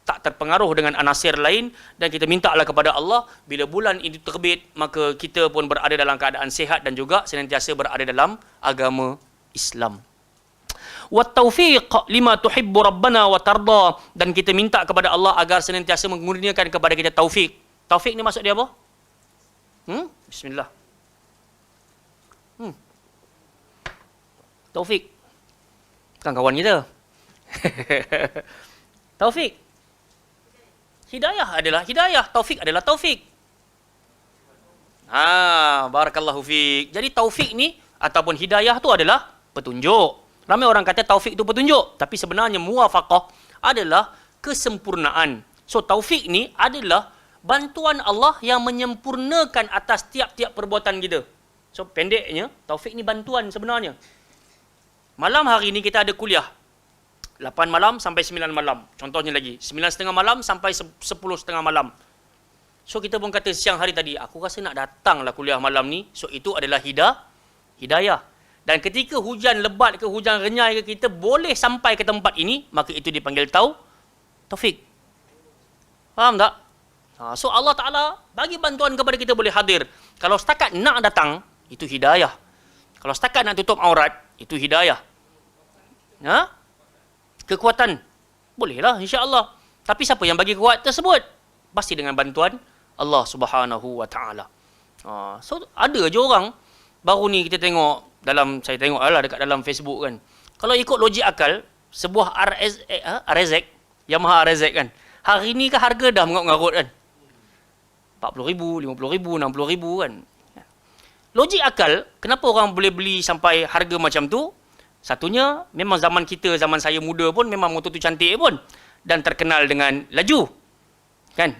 tak terpengaruh dengan anasir lain dan kita mintalah kepada Allah bila bulan ini terbit maka kita pun berada dalam keadaan sihat dan juga senantiasa berada dalam agama Islam. Wa taufiq lima tuhibbu rabbana wa tarda, dan kita minta kepada Allah agar senantiasa mengurniakan kepada kita taufik. Taufik ni maksud dia apa? Bismillah. Taufik. Kan kawan kita. Taufik. Hidayah adalah hidayah, taufik adalah taufik. Barakallahu fiik. Jadi taufik ni ataupun hidayah tu adalah petunjuk. Ramai orang kata taufik itu petunjuk, tapi sebenarnya muwafaqah adalah kesempurnaan. So taufik ni adalah bantuan Allah yang menyempurnakan atas tiap-tiap perbuatan kita. So pendeknya, taufik ni bantuan sebenarnya. Malam hari ni kita ada kuliah 8 malam sampai 9 malam. Contohnya lagi 9.30 malam sampai 10.30 malam. So kita pun kata siang hari tadi, aku rasa nak datanglah kuliah malam ni. So itu adalah hidayah. Dan ketika hujan lebat ke hujan renyai ke, kita boleh sampai ke tempat ini, maka itu dipanggil taufik. Faham tak? So Allah Ta'ala bagi bantuan kepada kita boleh hadir. Kalau setakat nak datang, itu hidayah. Kalau setakat nak tutup aurat, itu hidayah. Kekuatan, bolehlah insya-Allah. Tapi siapa yang bagi kuat tersebut? Pasti dengan bantuan Allah Subhanahu Wa Ta'ala. So ada je orang baru ni kita tengok saya tengok lah dekat dalam Facebook kan. Kalau ikut logik akal, sebuah RZ, Yamaha RZ kan, hari ni kan harga dah mengarut-ngarut kan. 40,000, 50,000, 60,000 kan. Logik akal, kenapa orang boleh beli sampai harga macam tu? Satunya, memang zaman kita, zaman saya muda pun memang motor tu cantik pun. Dan terkenal dengan laju. Kan?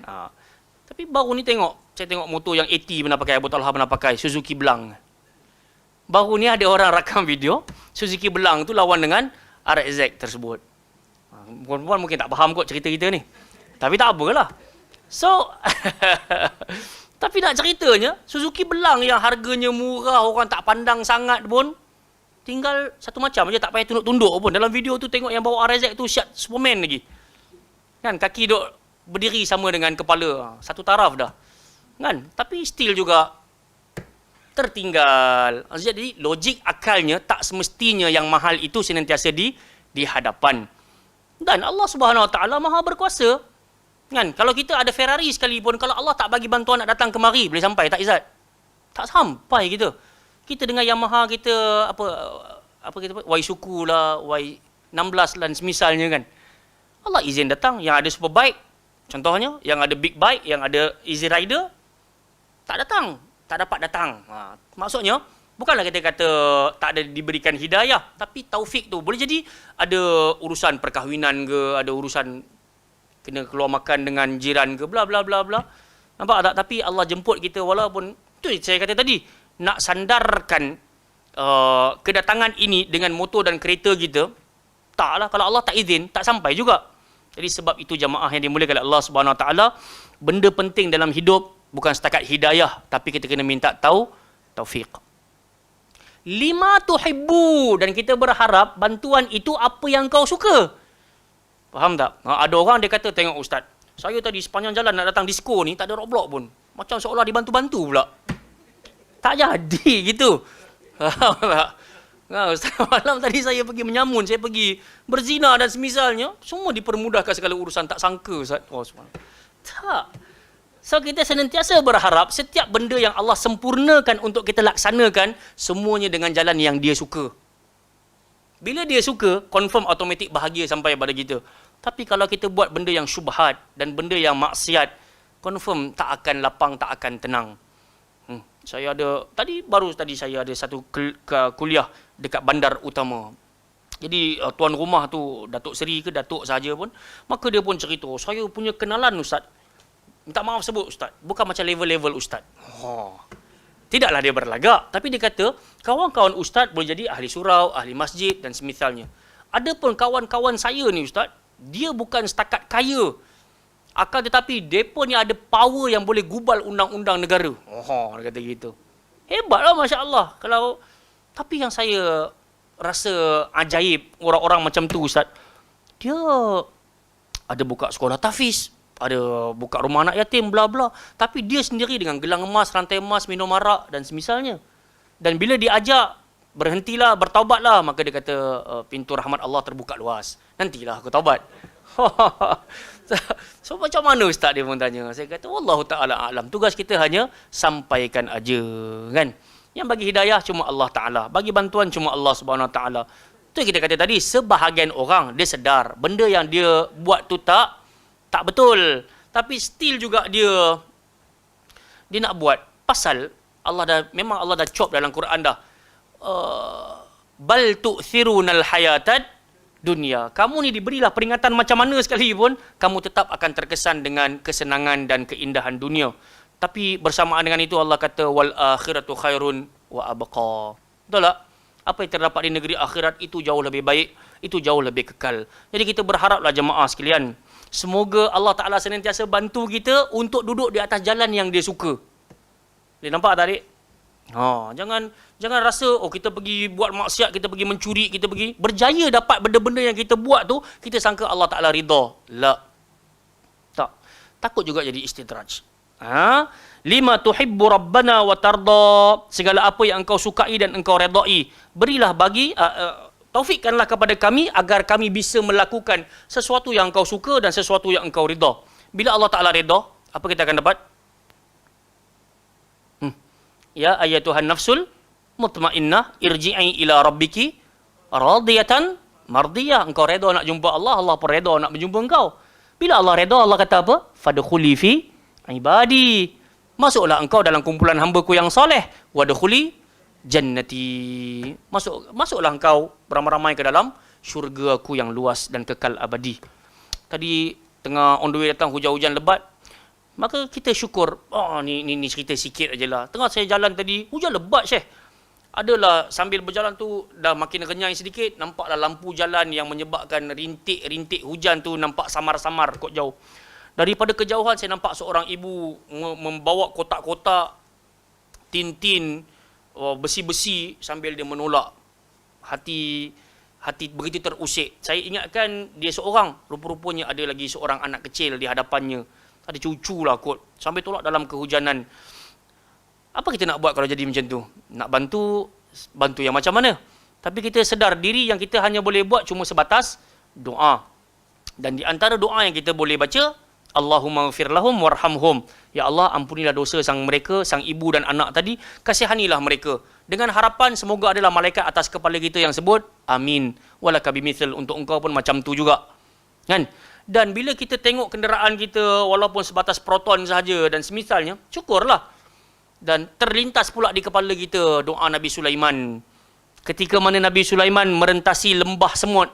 Tapi baru ni saya tengok motor yang 80 pernah pakai, Abu Talha pernah pakai, Suzuki Blanc. Baru ni ada orang rakam video Suzuki Belang tu lawan dengan RXZ tersebut. Puan-puan mungkin tak faham kot cerita kita ni. Tapi tak apalah. So, tapi nak ceritanya, Suzuki Belang yang harganya murah, orang tak pandang sangat pun, tinggal satu macam aja, tak payah tunduk-tunduk pun. Dalam video tu tengok yang bawa RXZ tu shot Superman lagi. Kan, kaki duk berdiri sama dengan kepala. Satu taraf dah. Kan, tapi still juga tertinggal. Jadi, logik akalnya tak semestinya yang mahal itu senantiasa di hadapan. Dan Allah Subhanahu Wa Taala Maha berkuasa. Kan, kalau kita ada Ferrari sekalipun, kalau Allah tak bagi bantuan nak datang kemari, boleh sampai tak Izzat? Tak sampai kita. Kita dengan Yamaha kita apa kita Waisuku lah, Y16 dan semisalnya kan. Allah izin datang, yang ada superbike contohnya, yang ada big bike, yang ada easy rider tak datang, tak dapat datang. Maksudnya bukanlah kita kata tak ada diberikan hidayah, tapi taufik tu boleh jadi ada urusan perkahwinan ke, ada urusan kena keluar makan dengan jiran ke, bla bla bla bla. Nampak tak? Tapi Allah jemput kita walaupun, tu saya kata tadi, nak sandarkan kedatangan ini dengan motor dan kereta kita, taklah, kalau Allah tak izin, tak sampai juga. Jadi sebab itu jamaah yang dimuliakan oleh Allah Subhanahu Wa Taala, benda penting dalam hidup bukan setakat hidayah, tapi kita kena minta taufik. Lima tuhibbu, dan kita berharap bantuan itu apa yang kau suka. Faham tak? Ada orang dia kata, tengok ustaz, saya tadi sepanjang jalan nak datang disko ni tak ada roadblock pun. Macam seolah dibantu-bantu pula. Tak jadi gitu. Faham tak? Ustaz, malam tadi saya pergi menyamun, saya pergi berzina dan semisalnya, semua dipermudahkan segala urusan. Tak sangka ustaz. Oh, subhanallah. Tak. So kita senantiasa berharap setiap benda yang Allah sempurnakan untuk kita laksanakan, semuanya dengan jalan yang dia suka. Bila dia suka, confirm automatik bahagia sampai pada kita. Tapi kalau kita buat benda yang syubhat dan benda yang maksiat, confirm tak akan lapang, tak akan tenang. Saya ada, baru tadi saya ada satu kuliah dekat bandar utama. Jadi tuan rumah tu, Datuk Seri ke Datuk sahaja pun, maka dia pun cerita, saya punya kenalan ustaz, minta maaf sebut ustaz, bukan macam level-level ustaz. Tidaklah dia berlagak, tapi dia kata, kawan-kawan ustaz boleh jadi ahli surau, ahli masjid dan semisalnya. Ada pun kawan-kawan saya ni ustaz, dia bukan setakat kaya, akan tetapi mereka ni ada power yang boleh gubal undang-undang negara. Dia kata gitu. Hebatlah Masya Allah. Tapi yang saya rasa ajaib orang-orang macam tu ustaz, dia ada buka sekolah tahfiz, ada buka rumah anak yatim, bla bla. Tapi dia sendiri dengan gelang emas, rantai emas, minum arak dan semisalnya. Dan bila diajak, berhentilah, bertaubatlah, maka dia kata, pintu rahmat Allah terbuka luas. Nantilah aku taubat. So macam mana ustaz, dia pun tanya. Saya kata, wallahu ta'ala a'lam. Tugas kita hanya sampaikan aja, kan. Yang bagi hidayah cuma Allah Ta'ala. Bagi bantuan cuma Allah Subhanahu Wa Ta'ala. Tu kita kata tadi, sebahagian orang, dia sedar. Benda yang dia buat tu tak betul, tapi still juga dia nak buat. Pasal memang Allah dah chop dalam Quran dah. Bal tu'thirunal hayatad dunia. Kamu ni diberilah peringatan macam mana sekalipun, kamu tetap akan terkesan dengan kesenangan dan keindahan dunia. Tapi bersamaan dengan itu Allah kata wal akhiratu khairun wa abqa. Betul tak? Apa yang terdapat di negeri akhirat itu jauh lebih baik, itu jauh lebih kekal. Jadi kita berharaplah jemaah sekalian, semoga Allah Ta'ala senantiasa bantu kita untuk duduk di atas jalan yang dia suka. Dia nampak tak, adik? Jangan rasa, kita pergi buat maksiat, kita pergi mencuri, kita pergi berjaya dapat benda-benda yang kita buat tu, kita sangka Allah Ta'ala ridha. La. Tak. Takut juga jadi istidraj. Lima tuhibbu rabbana wa tarda, segala apa yang engkau sukai dan engkau redai, berilah bagi taufikkanlah kepada kami agar kami bisa melakukan sesuatu yang engkau suka dan sesuatu yang engkau ridha. Bila Allah Ta'ala ridha, apa kita akan dapat? Ya ayatuhan nafsul mutmainnah irji'i ila rabbiki radiyatan mardiyah. Engkau redha nak jumpa Allah, Allah pun redha nak berjumpa engkau. Bila Allah redha, Allah kata apa? Fadkhuli fi ibadi, masuklah engkau dalam kumpulan hamba-Ku yang soleh. Wadkhuli jannati, masuklah engkau beramai-ramai ke dalam syurga-Ku yang luas dan kekal abadi. Tadi tengah on the way datang hujan-hujan lebat, maka kita syukur. Ni cerita sikit aje lah. Tengah saya jalan tadi, hujan lebat Syekh. Adalah sambil berjalan tu dah makin renyai sedikit, nampaklah lampu jalan yang menyebabkan rintik-rintik hujan tu nampak samar-samar kot jauh. Daripada kejauhan saya nampak seorang ibu membawa kotak-kotak tin-tin besi-besi sambil dia menolak. Hati begitu terusik. Saya ingatkan dia seorang, rupa-rupanya ada lagi seorang anak kecil di hadapannya. Ada cucu lah kot. Sambil tolak dalam kehujanan. Apa kita nak buat kalau jadi macam tu? Nak bantu yang macam mana? Tapi kita sedar diri yang kita hanya boleh buat cuma sebatas doa. Dan di antara doa yang kita boleh baca, Allahumma ghfir lahum warhamhum. Ya Allah, ampunilah dosa sang mereka, sang ibu dan anak tadi, kasihanilah mereka. Dengan harapan semoga adalah malaikat atas kepala kita yang sebut amin. Walaka bimithil, untuk engkau pun macam tu juga. Kan? Dan bila kita tengok kenderaan kita walaupun sebatas proton sahaja dan semisalnya, syukurlah. Dan terlintas pula di kepala kita doa Nabi Sulaiman. Ketika mana Nabi Sulaiman merentasi lembah semut.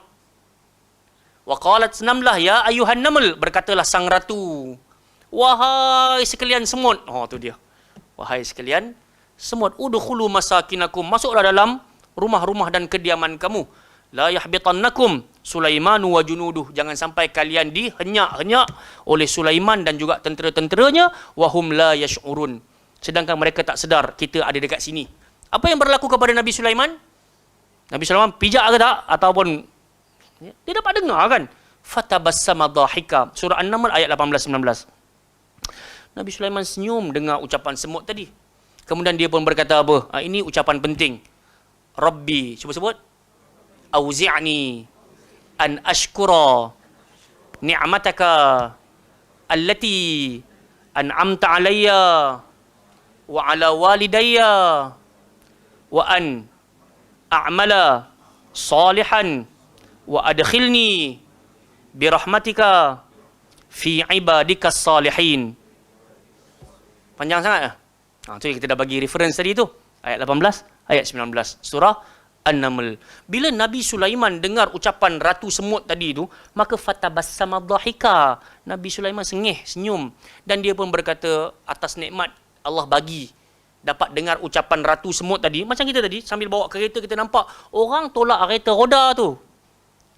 Wa qalat namlah ya ayuhan naml, berkatalah sang ratu, wahai sekalian semut. Oh tu dia. Wahai sekalian semut, udkhulu masakinakum, masuklah dalam rumah-rumah dan kediaman kamu. La yahbitannakum Sulaiman wa junuduh, jangan sampai kalian dihenyak-henyak oleh Sulaiman dan juga tentera-tenteranya, wahum la yash'urun, sedangkan mereka tak sedar kita ada dekat sini. Apa yang berlaku kepada Nabi Sulaiman? Nabi Sulaiman pijak ke tak? Ataupun dia dapat dengar kan? Fatabassama dhahika. Surah An-Naml ayat 18-19. Nabi Sulaiman senyum dengar ucapan semut tadi. Kemudian dia pun berkata apa? Ini ucapan penting. Rabbi, cuba sebut. Auzi'ni an ashkura ni'mataka allati an'amta alayya wa ala walidayya wa an a'mala salihan wa adkhilni birahmatika fi ibadikas salihin. Panjang sangat lah. Tu kita dah bagi reference tadi tu. Ayat 18, ayat 19. Surah An-Naml. Bila Nabi Sulaiman dengar ucapan Ratu Semut tadi tu, maka fatabassama dhahika. Nabi Sulaiman sengih, senyum. Dan dia pun berkata, atas nikmat Allah bagi, dapat dengar ucapan Ratu Semut tadi. Macam kita tadi, sambil bawa kereta kita nampak, orang tolak kereta roda tu.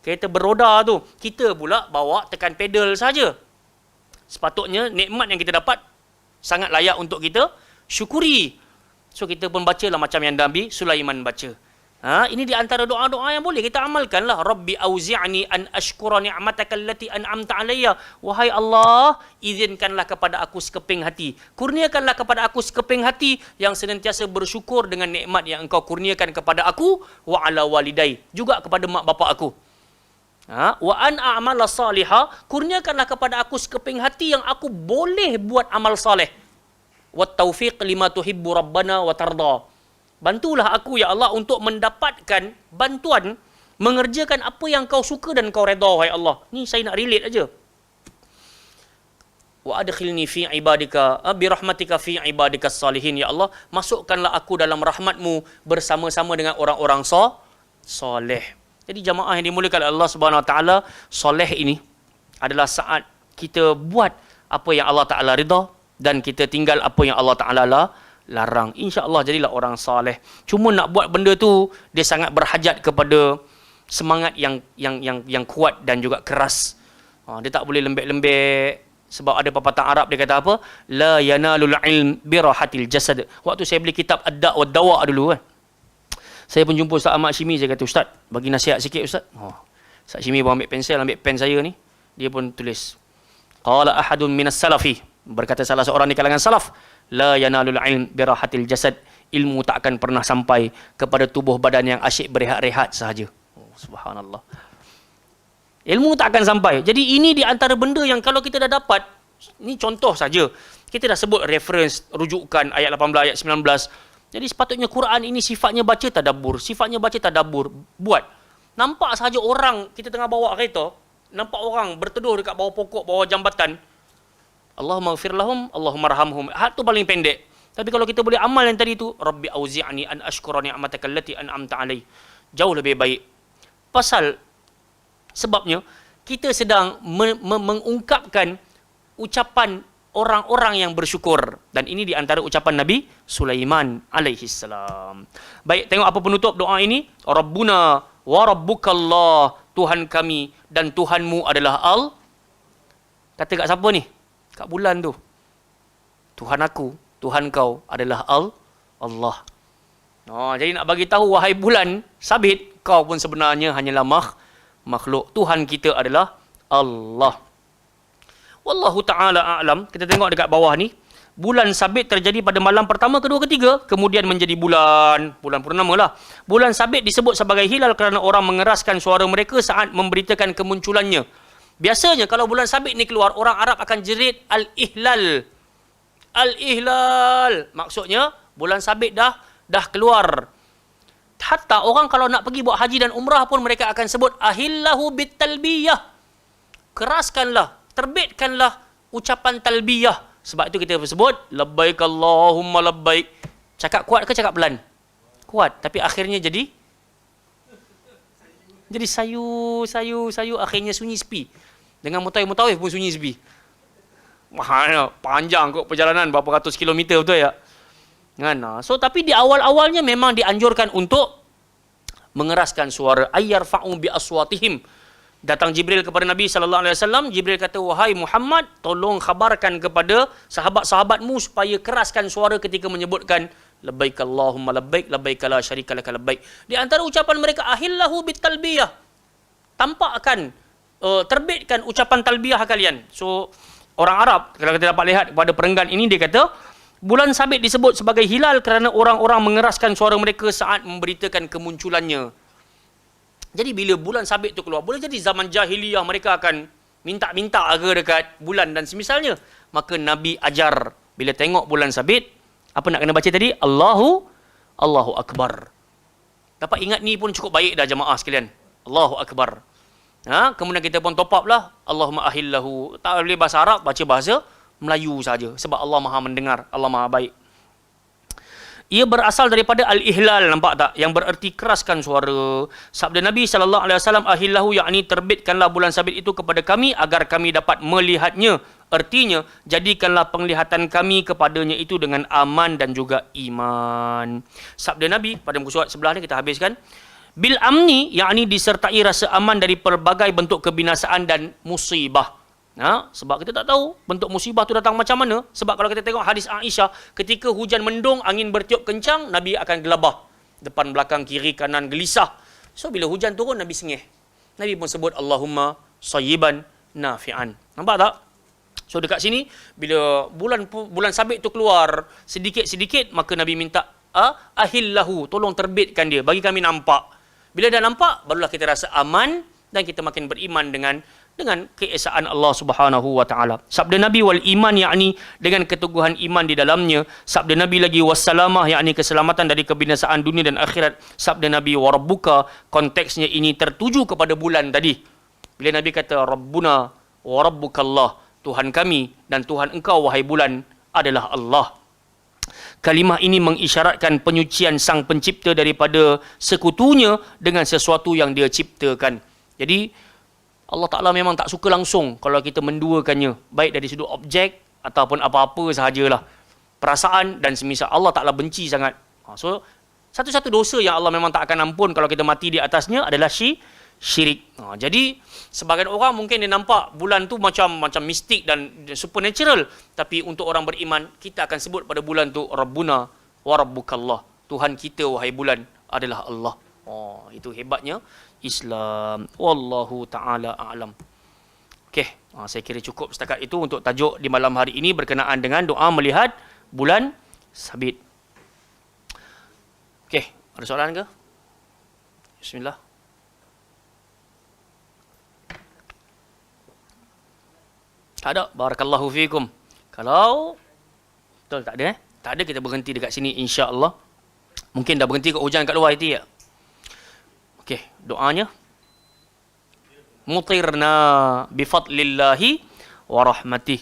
Kereta beroda tu. Kita pula bawa tekan pedal saja. Sepatutnya nikmat yang kita dapat sangat layak untuk kita syukuri. So kita pun bacalah macam yang Nabi Sulaiman baca. Ini di antara doa-doa yang boleh kita amalkanlah. Rabbi auzi'ni an ashkura ni'mataka allati an'amta alayya. Wahai Allah, izinkanlah kepada aku sekeping hati. Kurniakanlah kepada aku sekeping hati yang senantiasa bersyukur dengan nikmat yang engkau kurniakan kepada aku, wa ala walidai, juga kepada mak bapak aku. Wa an a'mala salihah, kurniakanlah kepada aku sekeping hati yang aku boleh buat amal saleh. Wat taufiq lima tuhibbu rabbana wa tarda. Bantulah aku ya Allah untuk mendapatkan bantuan mengerjakan apa yang kau suka dan kau redha, wahai Allah. Ni saya nak relate aja. Wa adkhilni fi ibadika bi rahmatika fi ibadikas salihin, ya Allah, masukkanlah aku dalam rahmatmu bersama-sama dengan orang-orang soleh. Jadi jamaah yang dimuliakan oleh Allah Subhanahu Wa Taala, soleh ini adalah saat kita buat apa yang Allah Taala ridha dan kita tinggal apa yang Allah Taala larang. Insya-Allah jadilah orang soleh. Cuma nak buat benda tu dia sangat berhajat kepada semangat yang kuat dan juga keras. Dia tak boleh lembek-lembek. Sebab ada pepatah Arab dia kata apa? La yanalul ilm birahatil jasad. Waktu saya beli kitab Ad-Da' wa Dawa' dulu kan. Saya pun jumpa Ustaz Ahmad Syimi, saya kata, Ustaz, bagi nasihat sikit Ustaz. Ustaz Syimi pun ambil pensel, ambil pen saya ni. Dia pun tulis. Qala ahadun minas salafi. Berkata salah seorang di kalangan salaf. La yanalul ilm birahatil jasad. Ilmu tak akan pernah sampai kepada tubuh badan yang asyik berehat-rehat sahaja. Subhanallah. Ilmu tak akan sampai. Jadi ini di antara benda yang kalau kita dah dapat, ni contoh saja. Kita dah sebut reference, rujukan ayat 18, ayat 19. Jadi sepatutnya Quran ini sifatnya baca tadabbur. Sifatnya baca tadabbur. Buat. Nampak sahaja orang, kita tengah bawa kereta, nampak orang berteduh dekat bawah pokok, bawah jambatan. Allahumma ghfir lahum, Allahumma rahamhum. Hal tu paling pendek. Tapi kalau kita boleh amal yang tadi tu, Rabbi auzi'ni an ashkura ni'mataka allati an'amta alai. Jauh lebih baik. Pasal sebabnya kita sedang mengungkapkan ucapan orang-orang yang bersyukur. Dan ini di antara ucapan Nabi Sulaiman alaihi salam. Baik, tengok apa penutup doa ini. Rabbuna wa rabbukallah, Tuhan kami dan Tuhanmu adalah Kata kat siapa ni? Kat bulan tu. Tuhan aku, Tuhan kau adalah Allah. Jadi nak bagi tahu, wahai bulan sabit, kau pun sebenarnya hanyalah makhluk. Tuhan kita adalah Allah. Wallahu ta'ala a'lam. Kita tengok dekat bawah ni. Bulan sabit terjadi pada malam pertama, kedua, ketiga. Kemudian menjadi bulan purnama lah. Bulan sabit disebut sebagai hilal kerana orang mengeraskan suara mereka saat memberitakan kemunculannya. Biasanya kalau bulan sabit ni keluar, orang Arab akan jerit al-ihlal. Al-ihlal. Maksudnya, bulan sabit dah keluar. Hatta orang kalau nak pergi buat haji dan umrah pun mereka akan sebut ahillahu bitalbiyah. Keraskanlah, terbitkanlah ucapan talbiyah. Sebab itu kita sebut labbaik Allahumma labbaik. Cakap kuat ke cakap pelan? Kuat, tapi akhirnya jadi sayu, akhirnya sunyi sepi. Dengan mutawif pun sunyi sepi. Mahal, panjang kok perjalanan berapa ratus kilometer, betul ya? So tapi di awal-awalnya memang dianjurkan untuk mengeraskan suara. Ayyarfa'u bi aswatihim. Datang Jibril kepada Nabi sallallahu alaihi wasallam. Jibril kata, wahai Muhammad, tolong khabarkan kepada sahabat-sahabatmu supaya keraskan suara ketika menyebutkan labbaik Allahumma labbaik, labbaik la syarika laka labbaik. Di antara ucapan mereka, ahillahu bitalbiyah. Tampakkan, terbitkan ucapan talbiyah kalian. So orang Arab, kalau kita dapat lihat pada perenggan ini, dia kata bulan sabit disebut sebagai hilal kerana orang-orang mengeraskan suara mereka saat memberitakan kemunculannya. Jadi bila bulan sabit tu keluar, boleh jadi zaman jahiliyah mereka akan minta-minta dekat bulan dan semisalnya. Maka Nabi ajar, bila tengok bulan sabit, apa nak kena baca tadi? Allahu Akbar. Dapat ingat ni pun cukup baik dah jemaah sekalian. Allahu Akbar. Kemudian kita pun top up lah. Allahumma ahillahu. Tak boleh bahasa Arab, baca bahasa Melayu saja. Sebab Allah maha mendengar, Allah maha baik. Ia berasal daripada al-ihlal, nampak tak? Yang bererti keraskan suara. Sabda Nabi SAW, ahillahu, yakni terbitkanlah bulan sabit itu kepada kami agar kami dapat melihatnya. Artinya, jadikanlah penglihatan kami kepadanya itu dengan aman dan juga iman. Sabda Nabi, pada muka surat sebelah ni kita habiskan. Bil amni, yakni disertai rasa aman dari pelbagai bentuk kebinasaan dan musibah. Sebab kita tak tahu bentuk musibah tu datang macam mana. Sebab kalau kita tengok hadis Aisyah, ketika hujan mendung, angin bertiup kencang, Nabi akan gelabah. Depan, belakang, kiri, kanan, gelisah. So, bila hujan turun, Nabi sengih. Nabi pun sebut, Allahumma sayyiban nafi'an. Nampak tak? So, dekat sini, bila bulan sabit tu keluar sedikit-sedikit, maka Nabi minta, ahillahu, tolong terbitkan dia, bagi kami nampak. Bila dah nampak, barulah kita rasa aman dan kita makin beriman dengan keesaan Allah Subhanahu wa taala. Sabda Nabi wal iman, yakni dengan keteguhan iman di dalamnya. Sabda Nabi lagi wassalamah, yakni keselamatan dari kebinasaan dunia dan akhirat. Sabda Nabi wa rabbuka, konteksnya ini tertuju kepada bulan tadi. Bila Nabi kata Rabbuna wa rabbukallah, Tuhan kami dan Tuhan engkau wahai bulan adalah Allah. Kalimah ini mengisyaratkan penyucian sang pencipta daripada sekutunya dengan sesuatu yang dia ciptakan. Jadi Allah Ta'ala memang tak suka langsung kalau kita menduakannya, baik dari sudut objek ataupun apa-apa sahajalah. Perasaan dan semisal, Allah Ta'ala benci sangat. So, satu-satu dosa yang Allah memang tak akan ampun kalau kita mati di atasnya adalah syirik. Jadi, sebagian orang mungkin dia nampak bulan tu macam mistik dan supernatural. Tapi untuk orang beriman, kita akan sebut pada bulan tu, Rabbuna wa rabbukallah. Tuhan kita, wahai bulan, adalah Allah. Itu hebatnya Islam. Wallahu ta'ala a'lam. Okey, saya kira cukup setakat itu untuk tajuk di malam hari ini berkenaan dengan doa melihat bulan sabit. Okey, ada soalan ke? Bismillah. Tak ada? Barakallahu fiikum. Kalau betul tak ada Tak ada, kita berhenti dekat sini insya-Allah. Mungkin dah berhenti kat hujan kat luar itu ya. Okey, doanya. Mutirna bifadlillahi wa rahmatih.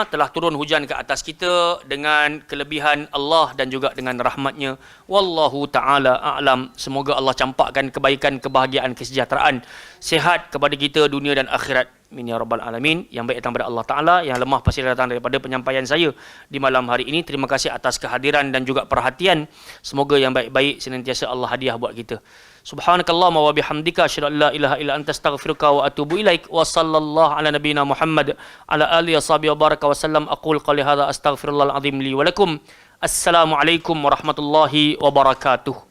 Telah turun hujan ke atas kita dengan kelebihan Allah dan juga dengan rahmatnya. Wallahu ta'ala a'lam. Semoga Allah campakkan kebaikan, kebahagiaan, kesejahteraan, sihat kepada kita dunia dan akhirat. Amin ya rabbal alamin. Yang baik datang daripada Allah Taala, yang lemah pasti datang daripada penyampaian saya di malam hari ini. Terima kasih atas kehadiran dan juga perhatian. Semoga yang baik-baik senantiasa Allah hadiah buat kita. Subhanakallahumma wa bihamdika asyhadu an la ilaha illa anta astaghfiruka wa atubu ilaik. Wa sallallahu ala nabiyyina Muhammad ala alihi washabihi wa baraka wa sallam. Aqul qali hadza astaghfirullahal azim li wa lakum. Assalamualaikum warahmatullahi wabarakatuh.